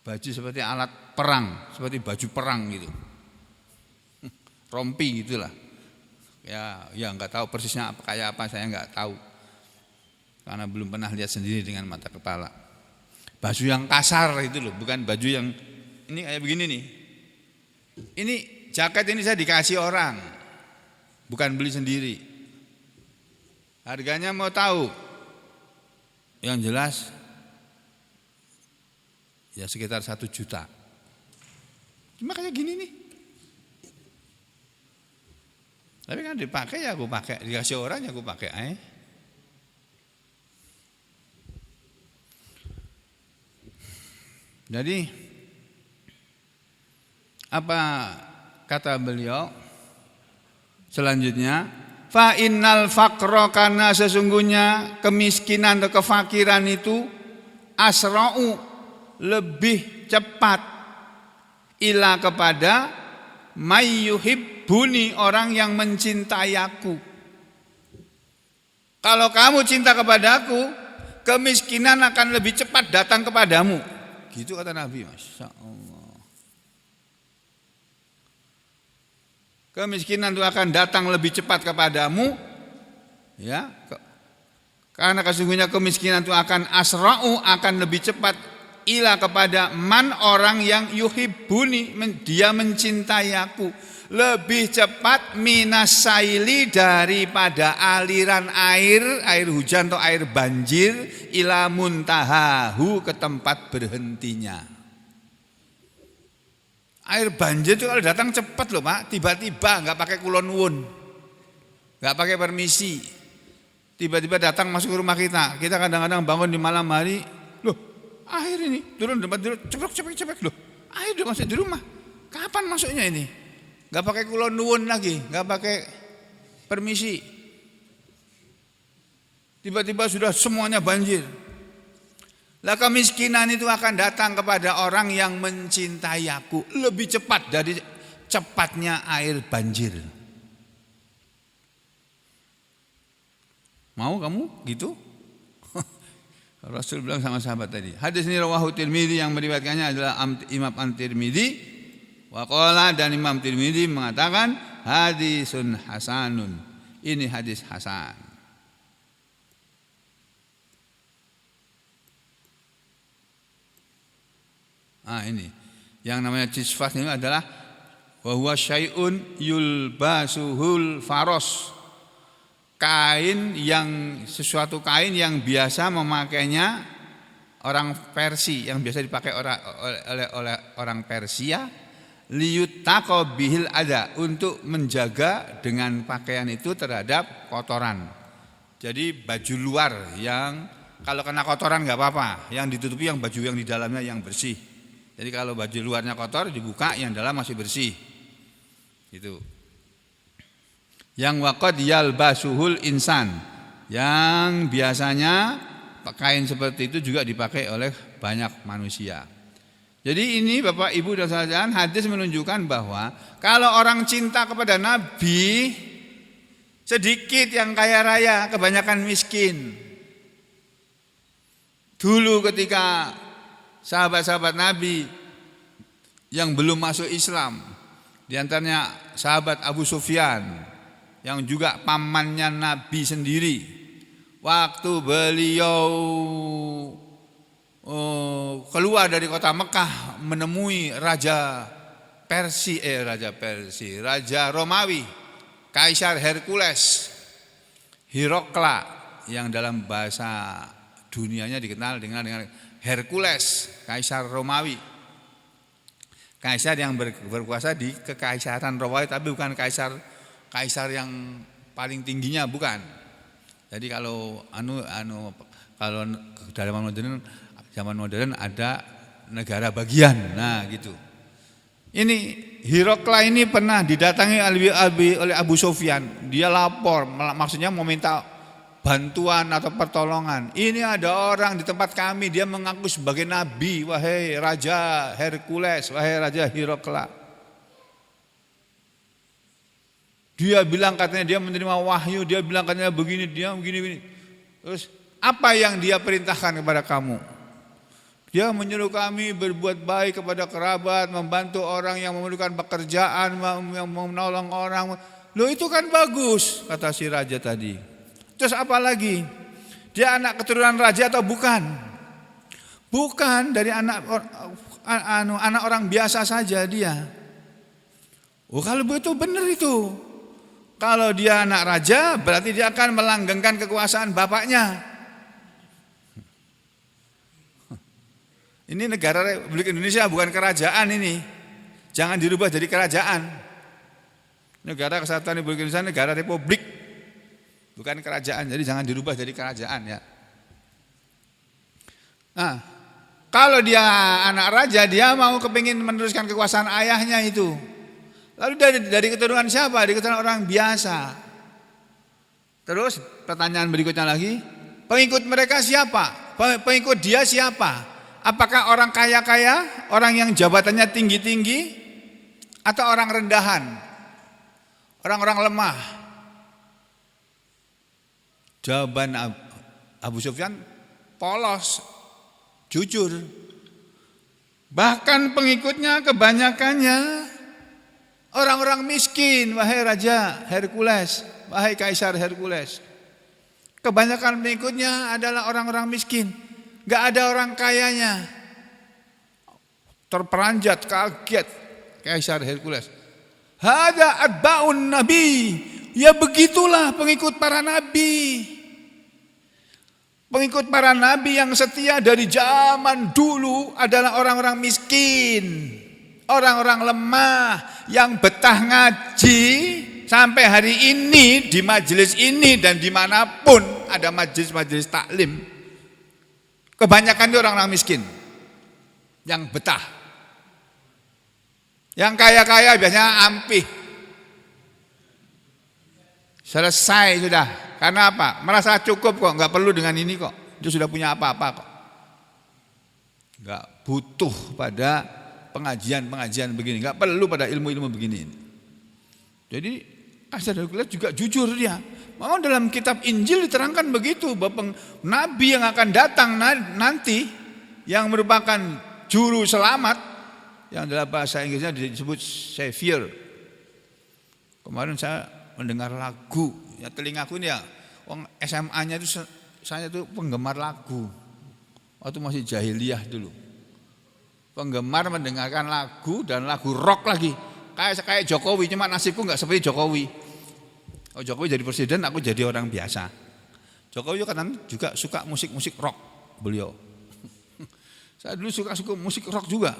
baju seperti alat perang, seperti baju perang gitu. Rompi gitulah. Ya enggak tahu persisnya kayak apa, saya enggak tahu. Karena belum pernah lihat sendiri dengan mata kepala. Baju yang kasar itu loh, bukan baju yang ini kayak begini nih. Ini jaket ini saya dikasih orang, bukan beli sendiri. Harganya mau tahu? Yang jelas ya sekitar 1 juta. Cuma kayak gini nih. Tapi kan dipakai ya aku pakai, dikasih orang ya aku pakai. Jadi apa kata beliau selanjutnya? Fa innal faqra, karena sesungguhnya kemiskinan atau kefakiran itu asra'u, lebih cepat, ila kepada mayyuhibbuni, orang yang mencintai aku. Kalau kamu cinta kepadaku, kemiskinan akan lebih cepat datang kepadamu. Gitu kata Nabi. Masya Allah. Kemiskinan itu akan datang lebih cepat kepadamu, ya, karena sesungguhnya kemiskinan itu akan asra'u, akan lebih cepat, ila kepada man, orang yang yuhibbuni, dia mencintai aku, lebih cepat minasaili, daripada aliran air hujan atau air banjir, ila muntahahu, ke tempat berhentinya. Air banjir itu kalau datang cepat loh Pak, tiba-tiba, nggak pakai kulon nuwun, nggak pakai permisi, tiba-tiba datang masuk ke rumah kita. Kita kadang-kadang bangun di malam hari, loh air ini turun tempat tidur, cepet loh, air udah masuk di rumah. Kapan masuknya ini? Nggak pakai kulon nuwun lagi, nggak pakai permisi, tiba-tiba sudah semuanya banjir. Lah kemiskinan itu akan datang kepada orang yang mencintai aku lebih cepat dari cepatnya air banjir. Mau kamu gitu? Rasul bilang sama sahabat tadi. Hadis ini rawahu Tirmidzi, yang meriwayatkannya adalah Imam At-Tirmidzi. Wa qala, dan Imam Tirmidzi mengatakan hadisun hasanun. Ini hadis hasan. Ini yang namanya jisfas ini adalah wa huwa syai'un yulbasuhul faros, kain yang, sesuatu kain yang biasa memakainya orang Persia, yang biasa dipakai oleh orang Persia, liyuttaqa bihil ada, untuk menjaga dengan pakaian itu terhadap kotoran. Jadi baju luar yang kalau kena kotoran nggak apa-apa, yang ditutupi yang baju yang di dalamnya yang bersih. Jadi kalau baju luarnya kotor dibuka, yang dalam masih bersih. Itu. Yang waqad yalbasuhul insan, yang biasanya kain seperti itu juga dipakai oleh banyak manusia. Jadi ini Bapak Ibu dan saudara, hadis menunjukkan bahwa kalau orang cinta kepada Nabi, sedikit yang kaya raya, kebanyakan miskin. Dulu ketika sahabat-sahabat Nabi yang belum masuk Islam, di antaranya sahabat Abu Sufyan, yang juga pamannya Nabi sendiri, waktu beliau keluar dari kota Mekah menemui Raja Romawi, Kaisar Hercules, Hirokla, yang dalam bahasa dunianya dikenal dengan Hercules, Kaisar Romawi. Kaisar yang berkuasa di kekaisaran Romawi, tapi bukan kaisar yang paling tingginya, bukan. Jadi kalau kalau zaman modern ada negara bagian. Nah, gitu. Ini Hirokla ini pernah didatangi oleh Abu Sufyan. Dia lapor, maksudnya mau minta bantuan atau pertolongan. Ini ada orang di tempat kami, dia mengaku sebagai nabi, wahai Raja Hercules, wahai Raja Hirokla. Dia bilang katanya dia menerima wahyu, dia bilang katanya begini, dia begini. Terus apa yang dia perintahkan kepada kamu? Dia menyuruh kami berbuat baik kepada kerabat, membantu orang yang memerlukan pekerjaan, yang menolong orang. Loh, itu kan bagus, kata si raja tadi. Terus apa lagi? Dia anak keturunan raja atau bukan? Bukan, dari anak orang biasa saja dia. Oh, kalau begitu benar itu. Kalau dia anak raja, berarti dia akan melanggengkan kekuasaan bapaknya. Ini negara Republik Indonesia, bukan kerajaan ini. Jangan dirubah jadi kerajaan. Negara Kesatuan Republik Indonesia, negara republik, bukan kerajaan. Jadi jangan dirubah jadi kerajaan ya. Nah, kalau dia anak raja, dia mau kepingin meneruskan kekuasaan ayahnya itu. Lalu dari keturunan siapa? Dari keturunan orang biasa. Terus pertanyaan berikutnya lagi, pengikut mereka siapa? Pengikut dia siapa? Apakah orang kaya-kaya, orang yang jabatannya tinggi-tinggi, atau orang rendahan, orang-orang lemah? Jawaban Abu Sufyan polos, jujur. Bahkan pengikutnya kebanyakannya orang-orang miskin, wahai Raja Hercules, wahai Kaisar Hercules. Kebanyakan pengikutnya adalah orang-orang miskin. Gak ada orang kayanya. Terperanjat, kaget Kaisar Hercules. Hada atba'un nabi. Ya begitulah pengikut para nabi. Pengikut para nabi yang setia dari zaman dulu adalah orang-orang miskin, orang-orang lemah yang betah ngaji sampai hari ini di majelis ini dan dimanapun ada majelis-majelis taklim. Kebanyakan itu orang-orang miskin yang betah. Yang kaya-kaya biasanya ampih. Selesai sudah. Karena apa? Merasa cukup kok, nggak perlu dengan ini kok. Dia sudah punya apa-apa kok. Nggak butuh pada pengajian-pengajian begini, nggak perlu pada ilmu-ilmu begini. Jadi Kaisar Hercules juga jujur dia. Memang dalam kitab Injil diterangkan begitu bahwa nabi yang akan datang nanti yang merupakan juru selamat yang dalam bahasa Inggrisnya disebut Savior. Kemarin saya mendengar lagu, ya telingaku ini ya, SMA-nya itu saya itu penggemar lagu. Waktu masih jahiliyah dulu. Penggemar mendengarkan lagu dan lagu rock lagi. Kayak Jokowi, cuma nasibku enggak seperti Jokowi. Oh, Jokowi jadi presiden, aku jadi orang biasa. Jokowi kan juga suka musik-musik rock beliau. Saya dulu suka musik rock juga.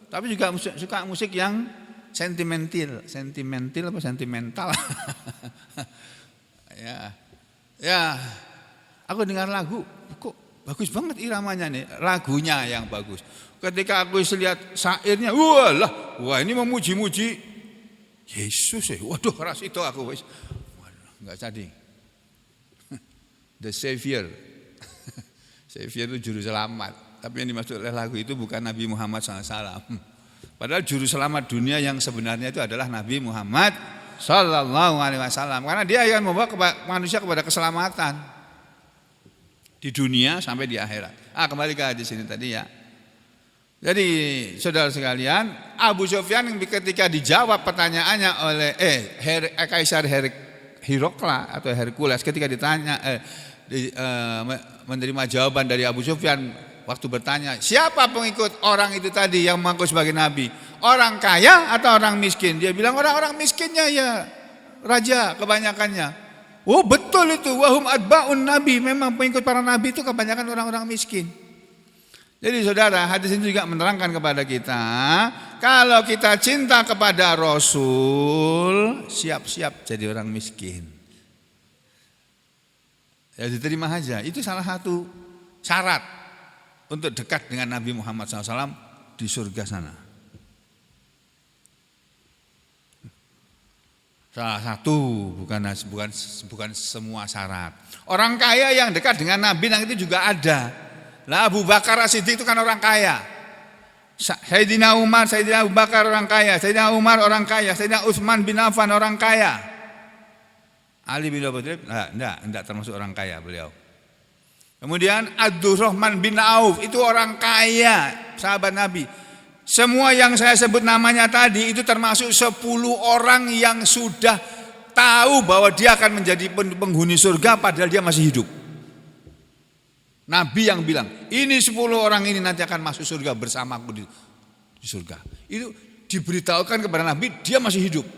Tapi juga suka musik yang sentimental apa sentimental. Ya. Aku dengar lagu, kok bagus banget iramanya nih, lagunya yang bagus. Ketika aku lihat syairnya, wah ini memuji-muji Yesus ya. Waduh, ras itu aku wis. Enggak jadi. The Savior. Savior itu juru selamat. Tapi yang dimaksud oleh lagu itu bukan Nabi Muhammad SAW. Padahal juru selamat dunia yang sebenarnya itu adalah Nabi Muhammad SAW. Karena dia akan membawa manusia kepada keselamatan di dunia sampai di akhirat. Kembali ke hadis ini tadi ya. Jadi saudara sekalian, Abu Sufyan ketika dijawab pertanyaannya oleh Kaisar Hirokla atau Hercules ketika ditanya menerima jawaban dari Abu Sufyan waktu bertanya, siapa pengikut orang itu tadi yang mengaku sebagai nabi? Orang kaya atau orang miskin? Dia bilang orang-orang miskinnya ya raja kebanyakannya. Oh betul itu, wahum adba'un nabi, memang pengikut para nabi itu kebanyakan orang-orang miskin. Jadi saudara, hadis ini juga menerangkan kepada kita, kalau kita cinta kepada Rasul, siap-siap jadi orang miskin. Ya diterima aja, itu salah satu syarat untuk dekat dengan Nabi Muhammad SAW di surga sana. Salah satu, bukan semua syarat. Orang kaya yang dekat dengan Nabi itu juga ada. Lah Abu Bakar As-Siddiq itu kan orang kaya. Sayyidina Umar, Sayyidina Abu Bakar orang kaya, Sayyidina Umar orang kaya, Sayyidina Utsman bin Affan orang kaya. Ali bin Abi Thalib enggak termasuk orang kaya beliau. Kemudian Abdurrahman bin Auf itu orang kaya, sahabat Nabi. Semua yang saya sebut namanya tadi itu termasuk 10 orang yang sudah tahu bahwa dia akan menjadi penghuni surga padahal dia masih hidup. Nabi yang bilang, ini 10 orang ini nanti akan masuk surga bersamaku di surga. Itu diberitahukan kepada Nabi, dia masih hidup.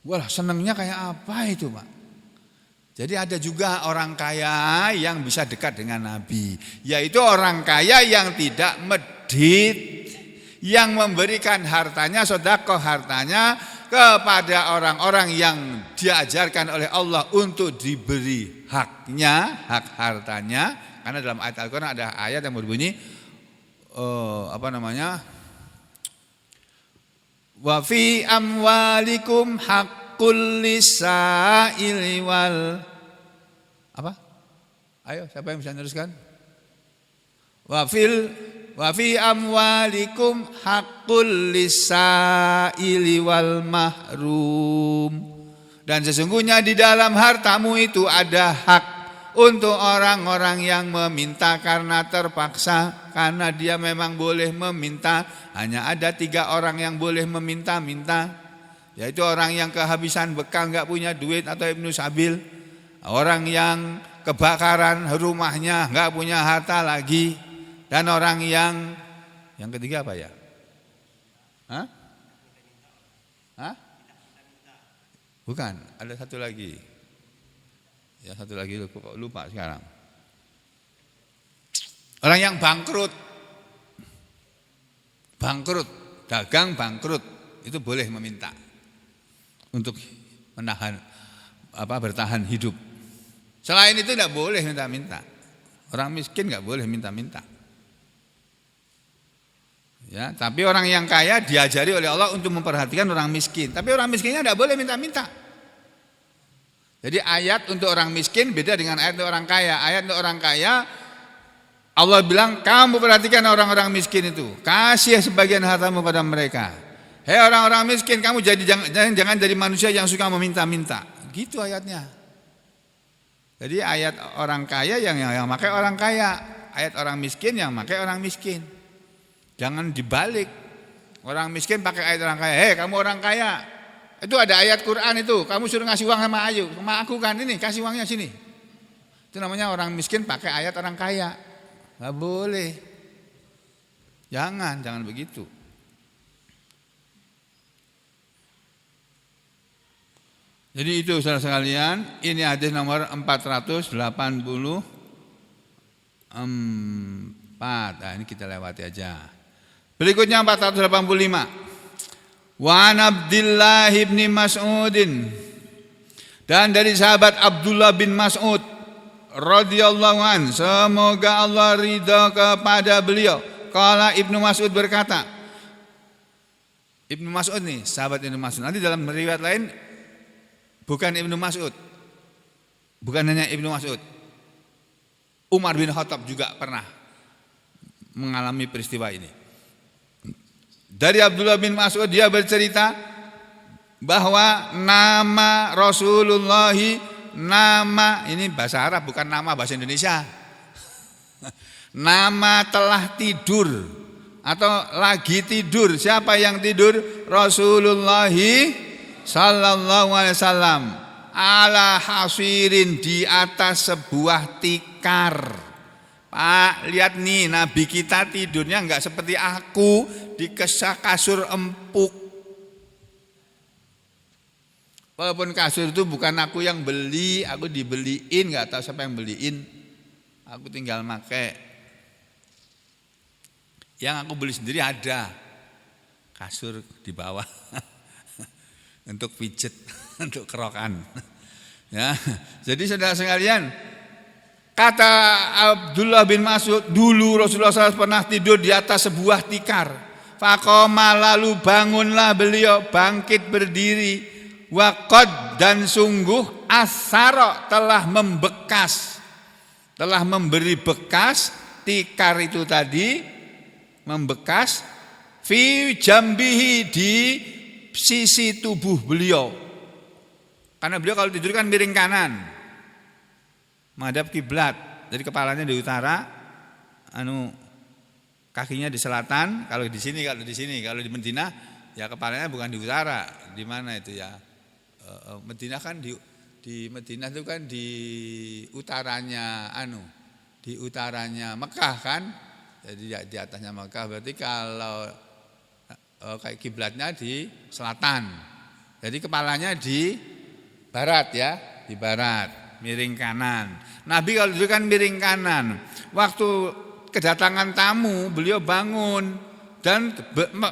Wah, senangnya kayak apa itu, Pak? Jadi ada juga orang kaya yang bisa dekat dengan Nabi, yaitu orang kaya yang tidak medit, yang memberikan hartanya, sedekah hartanya kepada orang-orang yang diajarkan oleh Allah untuk diberi haknya, hak hartanya. Karena dalam ayat Al-Quran ada ayat yang berbunyi wa fi amwalikum haqqul lisaili wal apa? Ayo, siapa yang bisa meneruskan? Wa fi amwalikum haqqul lisaili wal mahrum. Dan sesungguhnya di dalam hartamu itu ada hak untuk orang-orang yang meminta karena terpaksa, karena dia memang boleh meminta. Hanya ada 3 orang yang boleh meminta-minta, yaitu orang yang kehabisan bekal, nggak punya duit atau ibnu sabil, orang yang kebakaran rumahnya nggak punya harta lagi, dan orang yang ketiga apa ya? Hah? Bukan, ada satu lagi. Ya, satu lagi lupa sekarang. Orang yang bangkrut, dagang bangkrut, itu boleh meminta untuk bertahan hidup. Selain itu tidak boleh minta-minta. Orang miskin nggak boleh minta-minta. Ya, tapi orang yang kaya diajari oleh Allah untuk memperhatikan orang miskin. Tapi orang miskinnya tidak boleh minta-minta. Jadi ayat untuk orang miskin beda dengan ayat untuk orang kaya. Ayat untuk orang kaya Allah bilang kamu perhatikan orang-orang miskin itu, kasih sebagian hartamu pada mereka. Hei orang-orang miskin, kamu jangan jadi manusia yang suka meminta-minta. Gitu ayatnya. Jadi ayat orang kaya yang pakai orang kaya, ayat orang miskin yang pakai orang miskin. Jangan dibalik. Orang miskin pakai ayat orang kaya. Hei kamu orang kaya, itu ada ayat Quran itu, kamu suruh ngasih uang sama aku kan, ini kasih uangnya sini. Itu namanya orang miskin pakai ayat orang kaya. Nggak boleh. Jangan begitu. Jadi itu saudara sekalian, ini hadis nomor 484. Nah, ini kita lewati aja. Berikutnya 485. Wa an Abdullah bin Mas'udin, dan dari sahabat Abdullah bin Mas'ud radhiyallahu an, semoga Allah ridha kepada beliau. Qala Ibnu Mas'ud berkata, Ibnu Mas'ud nih, sahabat Ibnu Mas'ud. Nanti dalam riwayat lain bukan Ibnu Mas'ud, bukan hanya Ibnu Mas'ud, Umar bin Khattab juga pernah mengalami peristiwa ini. Dari Abdullah bin Mas'ud, dia bercerita bahwa nama Rasulullah, nama ini bahasa Arab bukan nama bahasa Indonesia. Nama telah tidur atau lagi tidur. Siapa yang tidur? Rasulullah sallallahu alaihi wasallam ala hasirin, di atas sebuah tikar. Pak, lihat nih, Nabi kita tidurnya enggak seperti aku di kasur empuk. Walaupun kasur itu bukan aku yang beli, aku dibeliin, enggak tahu siapa yang beliin. Aku tinggal pakai. Yang aku beli sendiri ada kasur di bawah untuk pijet, untuk kerokan. Ya, jadi saudara sekalian, kata Abdullah bin Mas'ud, dulu Rasulullah SAW pernah tidur di atas sebuah tikar. Faqoma, lalu bangunlah beliau, bangkit berdiri. Waqad, dan sungguh asaro, telah membekas, telah memberi bekas, tikar itu tadi membekas, fi jambihi, di sisi tubuh beliau. Karena beliau kalau tidur kan miring kanan, menghadap kiblat. Jadi kepalanya di utara, kakinya di selatan. Kalau di sini, kalau di Madinah ya kepalanya bukan di utara. Di mana itu ya? Madinah kan di Madinah itu kan di utaranya di utaranya Mekah kan. Jadi di atasnya Mekah, berarti kalau kayak kiblatnya di selatan. Jadi kepalanya di barat ya, di barat, miring kanan. Nabi kalau dulu kan miring kanan. Waktu kedatangan tamu, beliau bangun dan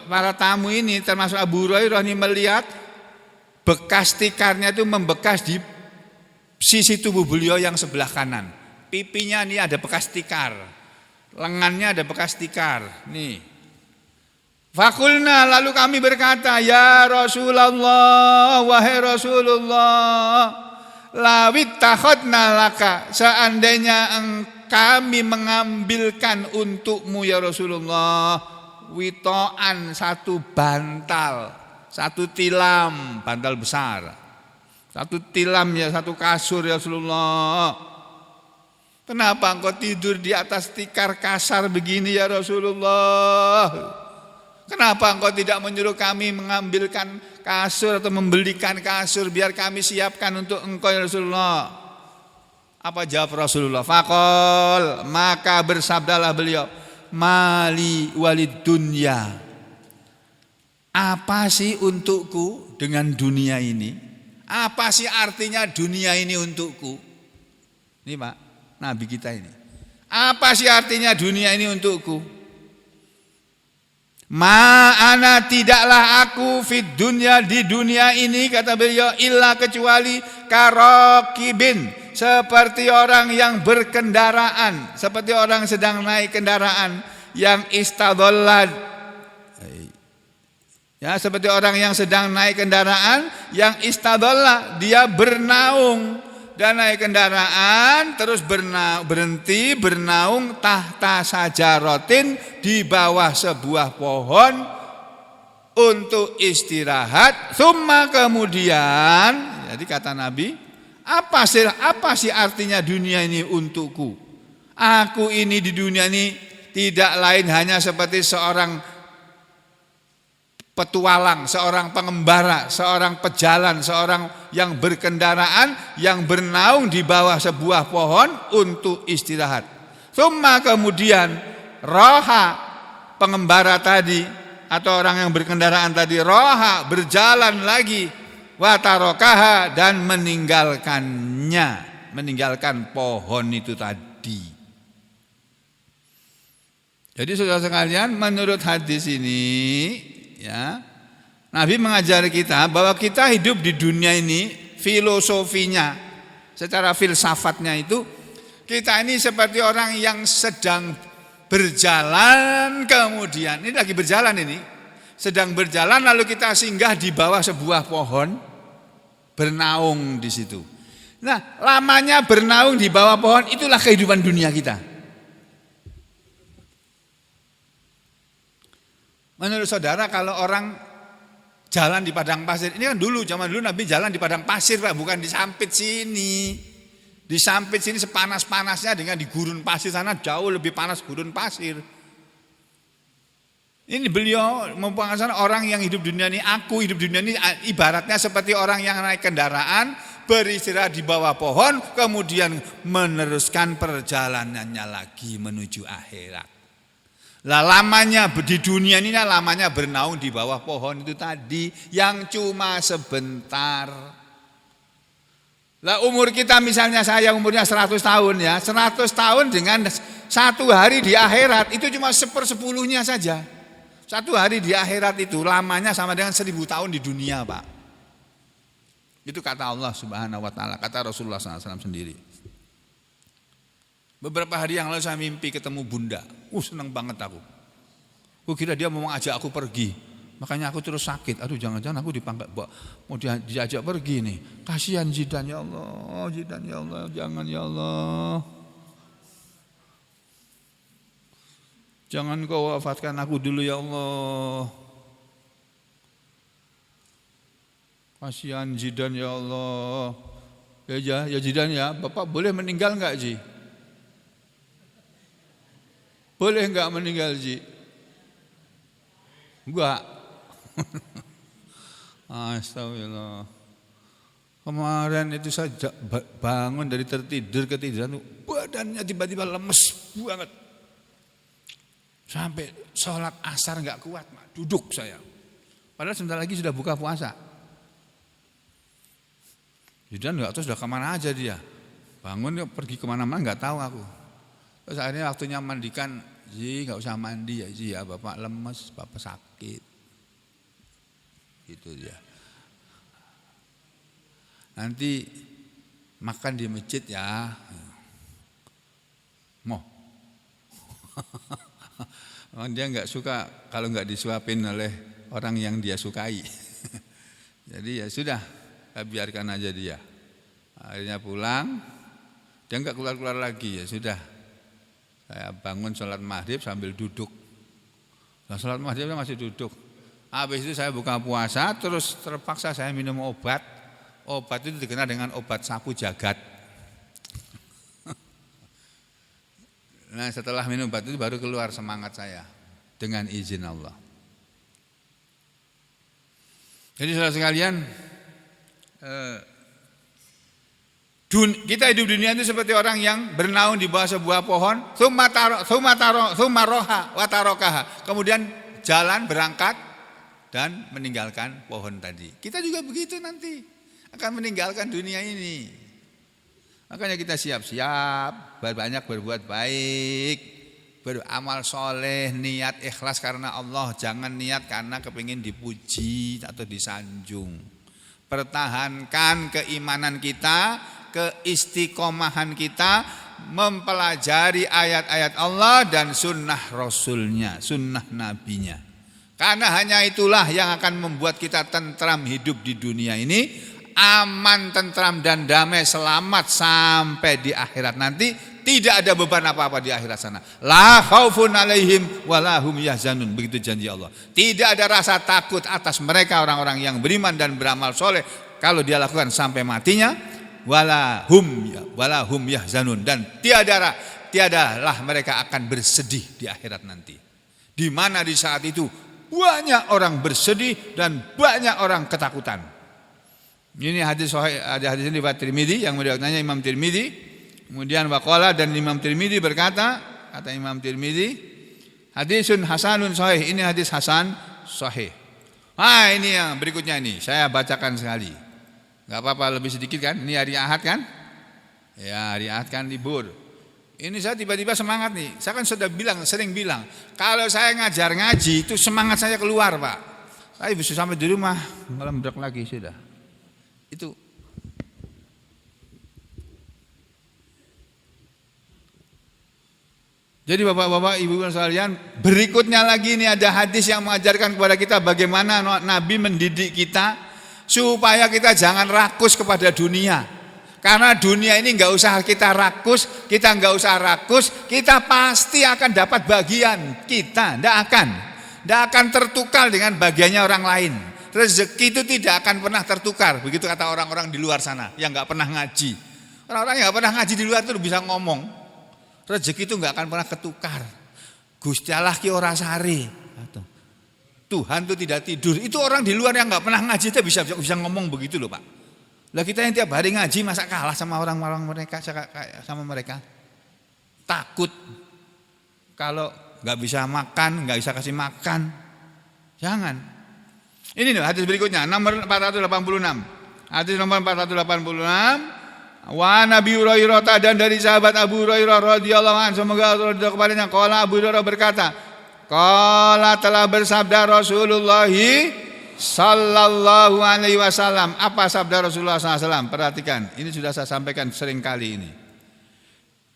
para tamu ini termasuk Abu Hurairah ini melihat bekas tikarnya itu membekas di sisi tubuh beliau yang sebelah kanan. Pipinya ini ada bekas tikar. Lengannya ada bekas tikar. Nih. Fakulna, lalu kami berkata, ya Rasulullah, wahai Rasulullah, lawit takhadna laka, seandainya kami mengambilkan untukmu ya Rasulullah, witoan, satu bantal, satu tilam, bantal besar, satu tilam ya, satu kasur ya Rasulullah. Kenapa engkau tidur di atas tikar kasar begini ya Rasulullah? Kenapa engkau tidak menyuruh kami mengambilkan kasur atau membelikan kasur biar kami siapkan untuk engkau ya Rasulullah? Apa jawab Rasulullah? Faqal, maka bersabdalah beliau, mali walid dunya. Apa sih untukku dengan dunia ini? Apa sih artinya dunia ini untukku? Ini Pak, Nabi kita ini. Apa sih artinya dunia ini untukku? Ma'ana, tidaklah aku fid dunya, di dunia ini, kata beliau, illa kecuali karokibin, seperti orang yang berkendaraan, seperti orang sedang naik kendaraan yang istadollah, ya, seperti orang yang sedang naik kendaraan yang istadollah, dia bernaung dan naik kendaraan terus berhenti bernaung tahta sajarotin, di bawah sebuah pohon untuk istirahat. Summa, kemudian, jadi kata Nabi, apa sih artinya dunia ini untukku? Aku ini di dunia ini tidak lain hanya seperti seorang petualang, seorang pengembara, seorang pejalan, seorang yang berkendaraan, yang bernaung di bawah sebuah pohon untuk istirahat. Summa, kemudian, roha, pengembara tadi atau orang yang berkendaraan tadi, roha, berjalan lagi, watarokaha, dan meninggalkan pohon itu tadi. Jadi saudara sekalian, menurut hadis ini, ya, Nabi mengajari kita bahwa kita hidup di dunia ini, filosofinya, secara filsafatnya itu, kita ini seperti orang yang sedang berjalan, kemudian ini lagi berjalan ini, sedang berjalan lalu kita singgah di bawah sebuah pohon, bernaung di situ. Nah, lamanya bernaung di bawah pohon, itulah kehidupan dunia kita. Menurut saudara, kalau orang jalan di padang pasir, ini kan zaman dulu Nabi jalan di padang pasir Pak, bukan di Sampit sini. Di Sampit sini sepanas-panasnya, dengan di gurun pasir sana jauh lebih panas gurun pasir. Ini beliau mempengaruhi orang yang hidup dunia ini, aku hidup dunia ini ibaratnya seperti orang yang naik kendaraan, beristirahat di bawah pohon, kemudian meneruskan perjalanannya lagi menuju akhirat. Lah lamanya di dunia ini, lamanya bernaung di bawah pohon itu tadi yang cuma sebentar. Lah umur kita, misalnya saya umurnya 100 tahun ya, 100 tahun dengan satu hari di akhirat itu cuma 1/10-nya saja. Satu hari di akhirat itu lamanya sama dengan 1000 tahun di dunia Pak. Itu kata Allah Subhanahu wa ta'ala, kata Rasulullah SAW sendiri. Beberapa hari yang lalu saya mimpi ketemu Bunda. Senang banget aku. Aku kira dia mau ajak aku pergi. Makanya aku terus sakit. Aduh, jangan-jangan aku mau diajak pergi nih. Kasihan Zidan, ya Allah. Zidan, ya Allah. Jangan, ya Allah. Jangan kau wafatkan aku dulu, ya Allah. Kasihan Zidan, ya Allah. Ya Zidan ya. Bapak boleh meninggal enggak Ji? Boleh enggak meninggal Ji? Enggak. Astagfirullah. Kemarin itu saya bangun dari tertidur ketiduran, badannya tiba-tiba lemes banget. Sampai sholat asar enggak kuat, duduk saya. Padahal sebentar lagi sudah buka puasa. Sudah nggak tahu sudah kemana aja dia. Bangun pergi kemana-mana nggak tahu aku. Terus akhirnya waktunya mandikan, Ji nggak usah mandi ya Ji ya, Bapak lemes, Bapak sakit. Gitu dia. Nanti makan di masjid ya. Mau. Dia nggak suka kalau nggak disuapin oleh orang yang dia sukai. Jadi ya sudah, biarkan aja dia. Akhirnya pulang, dia nggak keluar-keluar lagi, ya sudah. Saya bangun sholat maghrib sambil duduk. Nah, sholat maghrib masih duduk. Habis itu saya buka puasa, terus terpaksa saya minum obat. Obat itu dikenal dengan obat sapu jagat. Nah, setelah minum obat itu baru keluar semangat saya dengan izin Allah. Jadi saudara sekalian, kita hidup dunia itu seperti orang yang bernaung di bawah sebuah pohon, tsumma roha wa tarokaha. Kemudian jalan berangkat dan meninggalkan pohon tadi. Kita juga begitu nanti, akan meninggalkan dunia ini. Makanya kita siap-siap, banyak berbuat baik, beramal soleh, niat ikhlas karena Allah. Jangan niat karena kepingin dipuji atau disanjung. Pertahankan keimanan kita, keistiqomahan kita, mempelajari ayat-ayat Allah dan sunnah Rasulnya, sunnah Nabinya. Karena hanya itulah yang akan membuat kita tentram hidup di dunia ini, aman, tentram dan damai, selamat sampai di akhirat nanti. Tidak ada beban apa-apa di akhirat sana. La khaufun alaihim walahum yahzanun. Begitu janji Allah. Tidak ada rasa takut atas mereka orang-orang yang beriman dan beramal soleh kalau dia lakukan sampai matinya. Walahum yahzanun. Dan tiadalah mereka akan bersedih di akhirat nanti. Di mana di saat itu banyak orang bersedih dan banyak orang ketakutan. Ini hadis sahih, ada hadis ini riwayat Tirmidzi yang meriwayatkannya Imam Tirmidzi. Kemudian waqala, dan Imam Tirmidzi berkata, kata Imam Tirmidzi, hadisun hasanun sahih, ini hadis hasan sahih. Ini yang berikutnya ini, saya bacakan sekali. Enggak apa-apa lebih sedikit kan? Ini hari Ahad kan? Ya, hari Ahad kan libur. Ini saya tiba-tiba semangat nih. Saya kan sudah sering bilang, kalau saya ngajar ngaji itu semangat saya keluar, Pak. Saya bisa sampai di rumah malam berak lagi sudah. Itu. Jadi bapak-bapak, ibu-ibu sekalian, berikutnya lagi ini ada hadis yang mengajarkan kepada kita bagaimana Nabi mendidik kita supaya kita jangan rakus kepada dunia. Karena dunia ini enggak usah kita rakus, kita pasti akan dapat bagian kita, enggak akan tertukar dengan bagiannya orang lain. Rezeki itu tidak akan pernah tertukar, begitu kata orang-orang di luar sana yang enggak pernah ngaji. Orang-orang yang enggak pernah ngaji di luar itu bisa ngomong. Rezeki itu enggak akan pernah ketukar. Gusti Allah ki ora sare. Tuhan itu tidak tidur. Itu orang di luar yang enggak pernah ngaji itu bisa ngomong begitu loh, Pak. Lah kita yang tiap hari ngaji masa kalah sama orang-orang mereka, sama mereka? Takut kalau enggak bisa makan, enggak bisa kasih makan. Jangan. Ini nih hadis berikutnya nomor 486. Hadis nomor 486. Wa Nabi Hurairah, dan dari sahabat Abu Hurairah radhiyallahu anhu, semoga Allah ridha kepadanya, qala Abu Hurairah berkata, qala telah bersabda Rasulullah sallallahu alaihi wasallam. Apa sabda Rasulullah sallallahu alaihi wasallam? Perhatikan, ini sudah saya sampaikan sering kali ini.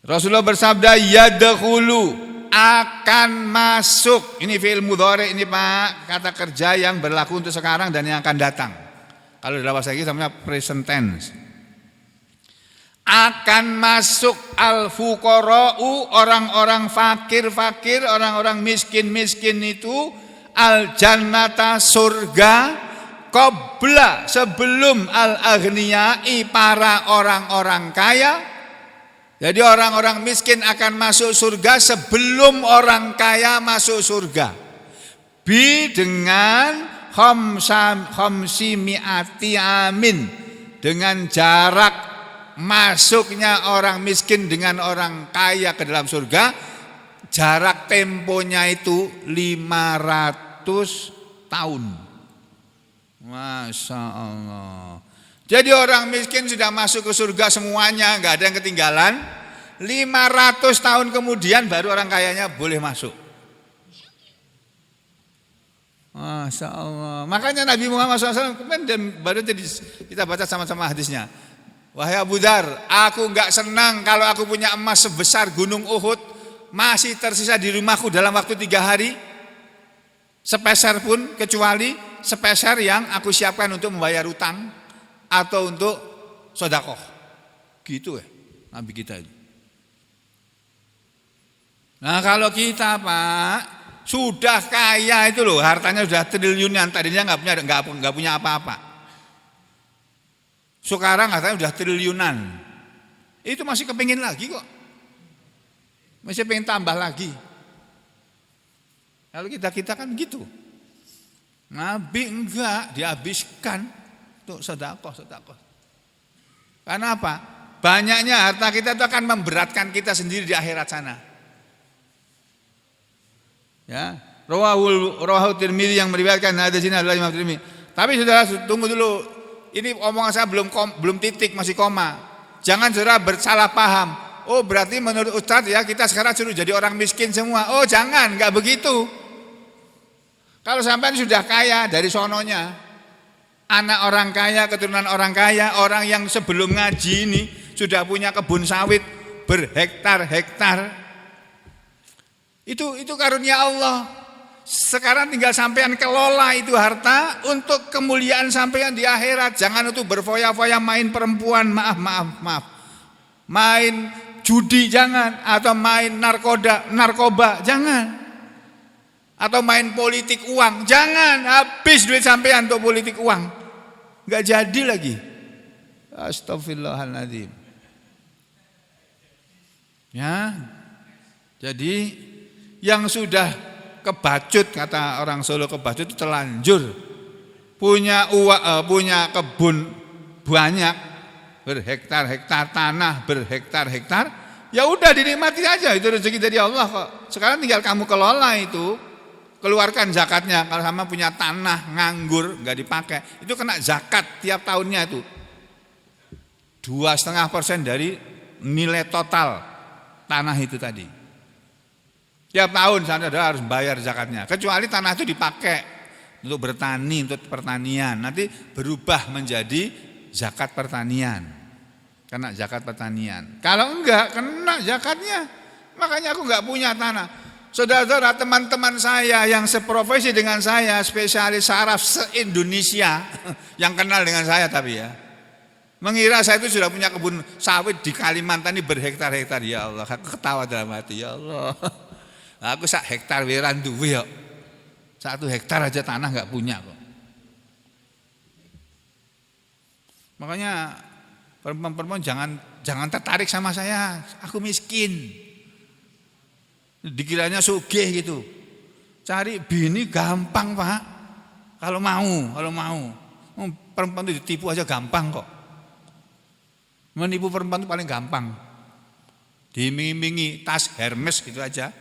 Rasulullah bersabda, yadkhulu, akan masuk. Ini fi'il mudhari ini, Pak, kata kerja yang berlaku untuk sekarang dan yang akan datang. Kalau dalam bahasa Inggris namanya present tense. Akan masuk al-fuqara'u, orang-orang fakir-fakir, orang-orang miskin-miskin itu, al-jannata, surga, qabla, sebelum al-aghniyai, para orang-orang kaya. Jadi orang-orang miskin akan masuk surga sebelum orang kaya masuk surga. Dengan khamsi mi'ati amin, dengan jarak masuknya orang miskin dengan orang kaya ke dalam surga, jarak temponya itu 500 tahun. Masya Allah. Jadi orang miskin sudah masuk ke surga semuanya, nggak ada yang ketinggalan. 500 tahun kemudian baru orang kayanya boleh masuk. Masya Allah. Makanya Nabi Muhammad SAW dan baru tadi kita baca sama-sama hadisnya. Wahai Abu Dzar, aku nggak senang kalau aku punya emas sebesar gunung Uhud masih tersisa di rumahku dalam waktu 3 hari. Sepeser pun, kecuali sepeser yang aku siapkan untuk membayar utang atau untuk sedekah. Gitu ya Nabi kita itu. Nah kalau kita Pak sudah kaya itu loh, hartanya sudah triliunan, tadinya nggak punya apa-apa. Sekarang hartanya sudah triliunan. Itu masih kepingin lagi kok. Masih pengen tambah lagi. Kalau kita kan gitu. Nabi enggak, dihabiskan untuk sedekah. Karena apa? Banyaknya harta kita itu akan memberatkan kita sendiri di akhirat sana. Ya, Rawahu Tirmidzi yang meriwayatkan hadis ini adalah Imam Tirmidzi. Tapi saudara tunggu dulu. Ini omongan saya belum titik, masih koma. Jangan saudara bersalah paham. Oh, berarti menurut Ustadz ya kita sekarang suruh jadi orang miskin semua. Oh, jangan, enggak begitu. Kalau sampai sudah kaya dari sononya, anak orang kaya, keturunan orang kaya, orang yang sebelum ngaji ini sudah punya kebun sawit berhektar-hektar. Itu karunia Allah. Sekarang tinggal sampean kelola itu harta untuk kemuliaan sampean di akhirat. Jangan untuk berfoya-foya main perempuan, maaf. Main judi jangan, atau main narkoba jangan. Atau main politik uang, jangan. Habis duit sampean untuk politik uang. Enggak jadi lagi. Astagfirullahaladzim. Ya. Jadi yang sudah kebacut, kata orang Solo, kebacut itu telanjur. Punya kebun banyak, berhektar-hektar tanah, berhektar-hektar, ya udah dinikmati aja, itu rezeki dari Allah kok. Sekarang tinggal kamu kelola itu, keluarkan zakatnya. Kalau sama punya tanah nganggur nggak dipakai, itu kena zakat tiap tahunnya itu 2,5% dari nilai total tanah itu tadi. Tiap tahun saudara harus bayar zakatnya. Kecuali tanah itu dipakai untuk bertani, untuk pertanian, nanti berubah menjadi zakat pertanian. Kena zakat pertanian. Kalau enggak, kena zakatnya. Makanya aku enggak punya tanah. Saudara-saudara, teman-teman saya yang seprofesi dengan saya, spesialis saraf se-Indonesia, yang kenal dengan saya tapi ya, mengira saya itu sudah punya kebun sawit di Kalimantan ini berhektar-hektar. Ya Allah, aku ketawa dalam hati, ya Allah. Aku 1 hektar wiran duwe kok. 1 hektar aja tanah enggak punya kok. Makanya perempuan-perempuan jangan tertarik sama saya. Aku miskin. Dikiranya sugih gitu. Cari bini gampang, Pak. Kalau mau. Perempuan itu ditipu aja gampang kok. Menipu perempuan itu paling gampang. Diiming-imingi tas Hermes gitu aja.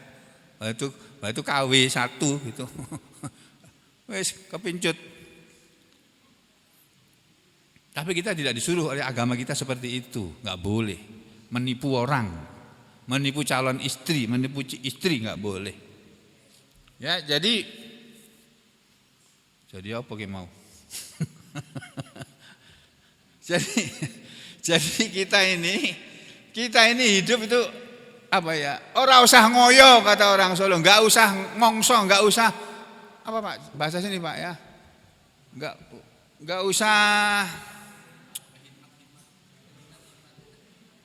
Itu KW 1 gitu. Wes kepincut. Tapi kita tidak disuruh oleh agama kita seperti itu, enggak boleh. Menipu orang, menipu calon istri, menipu istri enggak boleh. Ya, jadi apa yang mau? jadi kita ini hidup itu apa ya? Ora usah ngoyo kata orang Solo, enggak usah ngongso, enggak usah apa Pak? Bahasa sini Pak ya. Enggak usah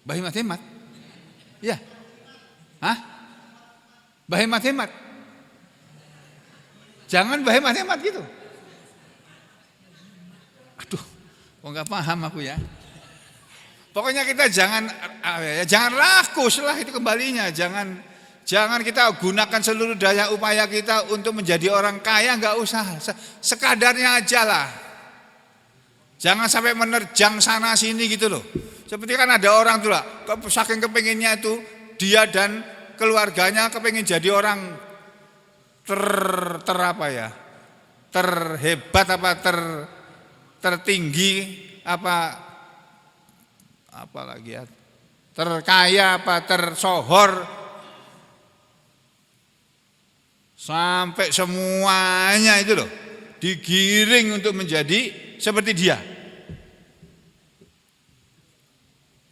bahimat-hemat. Ya. Hah? Bahimat-hemat. Jangan bahimat-hemat gitu. Aduh, kok enggak paham aku ya. Pokoknya kita jangan rakus lah itu kembalinya. Jangan kita gunakan seluruh daya upaya kita untuk menjadi orang kaya, enggak usah. Sekadarnya aja lah. Jangan sampai menerjang sana sini gitu loh. Seperti kan ada orang tuh lah, saking kepenginnya itu dia dan keluarganya kepengin jadi orang terhebat apa tertinggi apa lagi ya? Terkaya apa tersohor sampai semuanya itu loh digiring untuk menjadi seperti dia.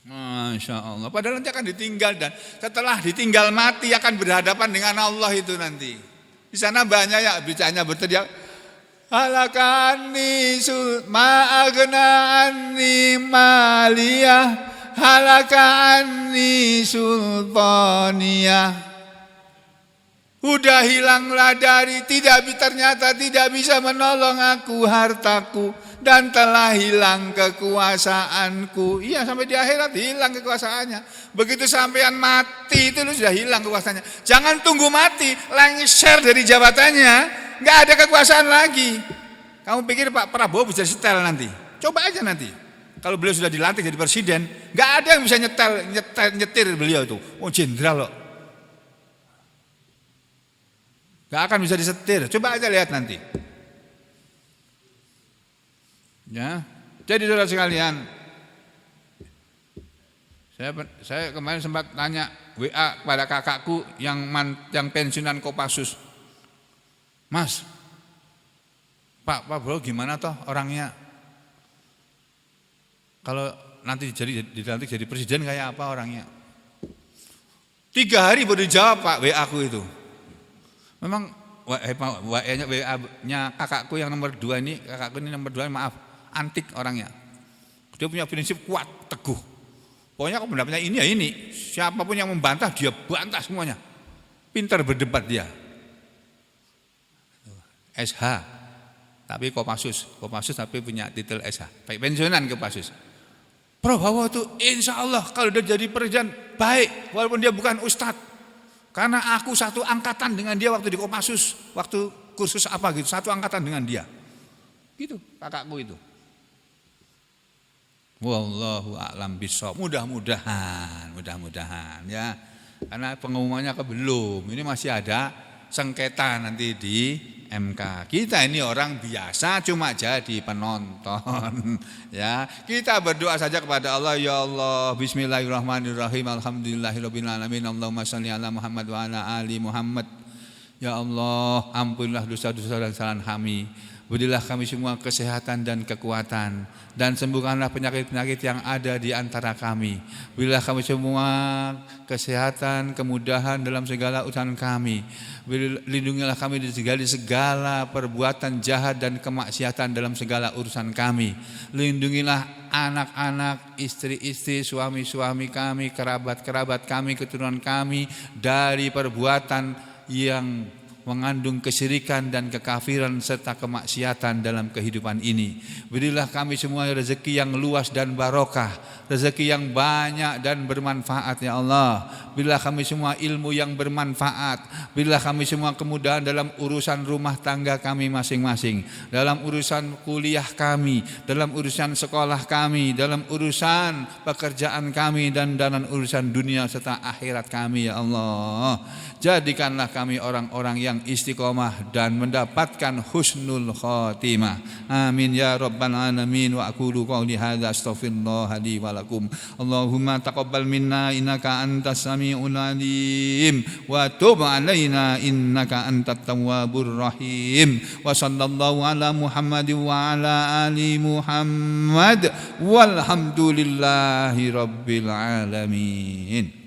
Masya Allah. Padahal nanti akan ditinggal, dan setelah ditinggal mati akan berhadapan dengan Allah itu nanti. Di sana banyak ya bicaranya berteriak, halakani ma'agna anni maliyah, halakani sultaniyah. Udah hilanglah ternyata tidak bisa menolong aku hartaku, dan telah hilang kekuasaanku. Iya, sampai di akhirat hilang kekuasaannya. Begitu sampean mati itu sudah hilang kekuasaannya. Jangan tunggu mati, lengser dari jabatannya, nggak ada kekuasaan lagi. Kamu pikir Pak Prabowo bisa setel nanti? Coba aja nanti. Kalau beliau sudah dilantik jadi presiden, nggak ada yang bisa nyetir beliau itu. Oh, jenderal loh. Gak akan bisa disetir. Coba aja lihat nanti. Ya, jadi saudara sekalian, saya kemarin sempat tanya WA pada kakakku yang pensiunan Kopassus. Mas, Pak Bro gimana toh orangnya? Kalau nanti dilantik jadi presiden kayak apa orangnya? 3 hari baru dijawab Pak WA aku itu. Memang WA-nya kakakku yang nomor 2 ini, kakakku ini nomor 2, maaf, antik orangnya. Dia punya prinsip kuat, teguh. Pokoknya kalau pendapatnya ini ya ini. Siapapun yang membantah dia bantah semuanya. Pintar berdebat dia. SH, tapi Kopassus tapi punya titel SH. Baik pensiunan Kopassus. Prabowo itu insya Allah kalau dia jadi presiden baik, walaupun dia bukan ustadz. Karena aku satu angkatan dengan dia waktu di Kopassus, waktu kursus apa gitu, satu angkatan dengan dia. Gitu kakakku itu. Wallahu a'lam bishawab. Mudah-mudahan ya. Karena pengumumannya belum. Ini masih ada sengketa nanti di MK. Kita ini orang biasa cuma jadi penonton. Ya, kita berdoa saja kepada Allah, ya Allah, bismillahirrahmanirrahim, alhamdulillahirabbil alamin, Allahumma shalli ala Muhammad wa ala ali Muhammad. Ya Allah, ampunilah dosa-dosa dan kesalahan kami. Berilah kami semua kesehatan dan kekuatan, dan sembuhkanlah penyakit-penyakit yang ada di antara kami. Berilah kami semua kesehatan, kemudahan dalam segala urusan kami. Lindungilah kami dari segala perbuatan jahat dan kemaksiatan dalam segala urusan kami. Lindungilah anak-anak, istri-istri, suami-suami kami, kerabat-kerabat kami, keturunan kami dari perbuatan yang mengandung kesyirikan dan kekafiran serta kemaksiatan dalam kehidupan ini. Berilah kami semua rezeki yang luas dan barokah, rezeki yang banyak dan bermanfaat ya Allah. Berilah kami semua ilmu yang bermanfaat. Berilah kami semua kemudahan dalam urusan rumah tangga kami masing-masing, dalam urusan kuliah kami, dalam urusan sekolah kami, dalam urusan pekerjaan kami, dan dalam urusan dunia serta akhirat kami ya Allah. Jadikanlah kami orang-orang yang istiqomah dan mendapatkan husnul khotimah. Amin ya rabbal alamin. Wa aqulu qouli hadza astaghfirullah li wa lakum. Allahumma taqabbal minna innaka antas samiul alim wa tub alaina innaka antat tawwabur rahim. Wa sallallahu ala Muhammad wa ala ali Muhammad walhamdulillahi rabbil alamin.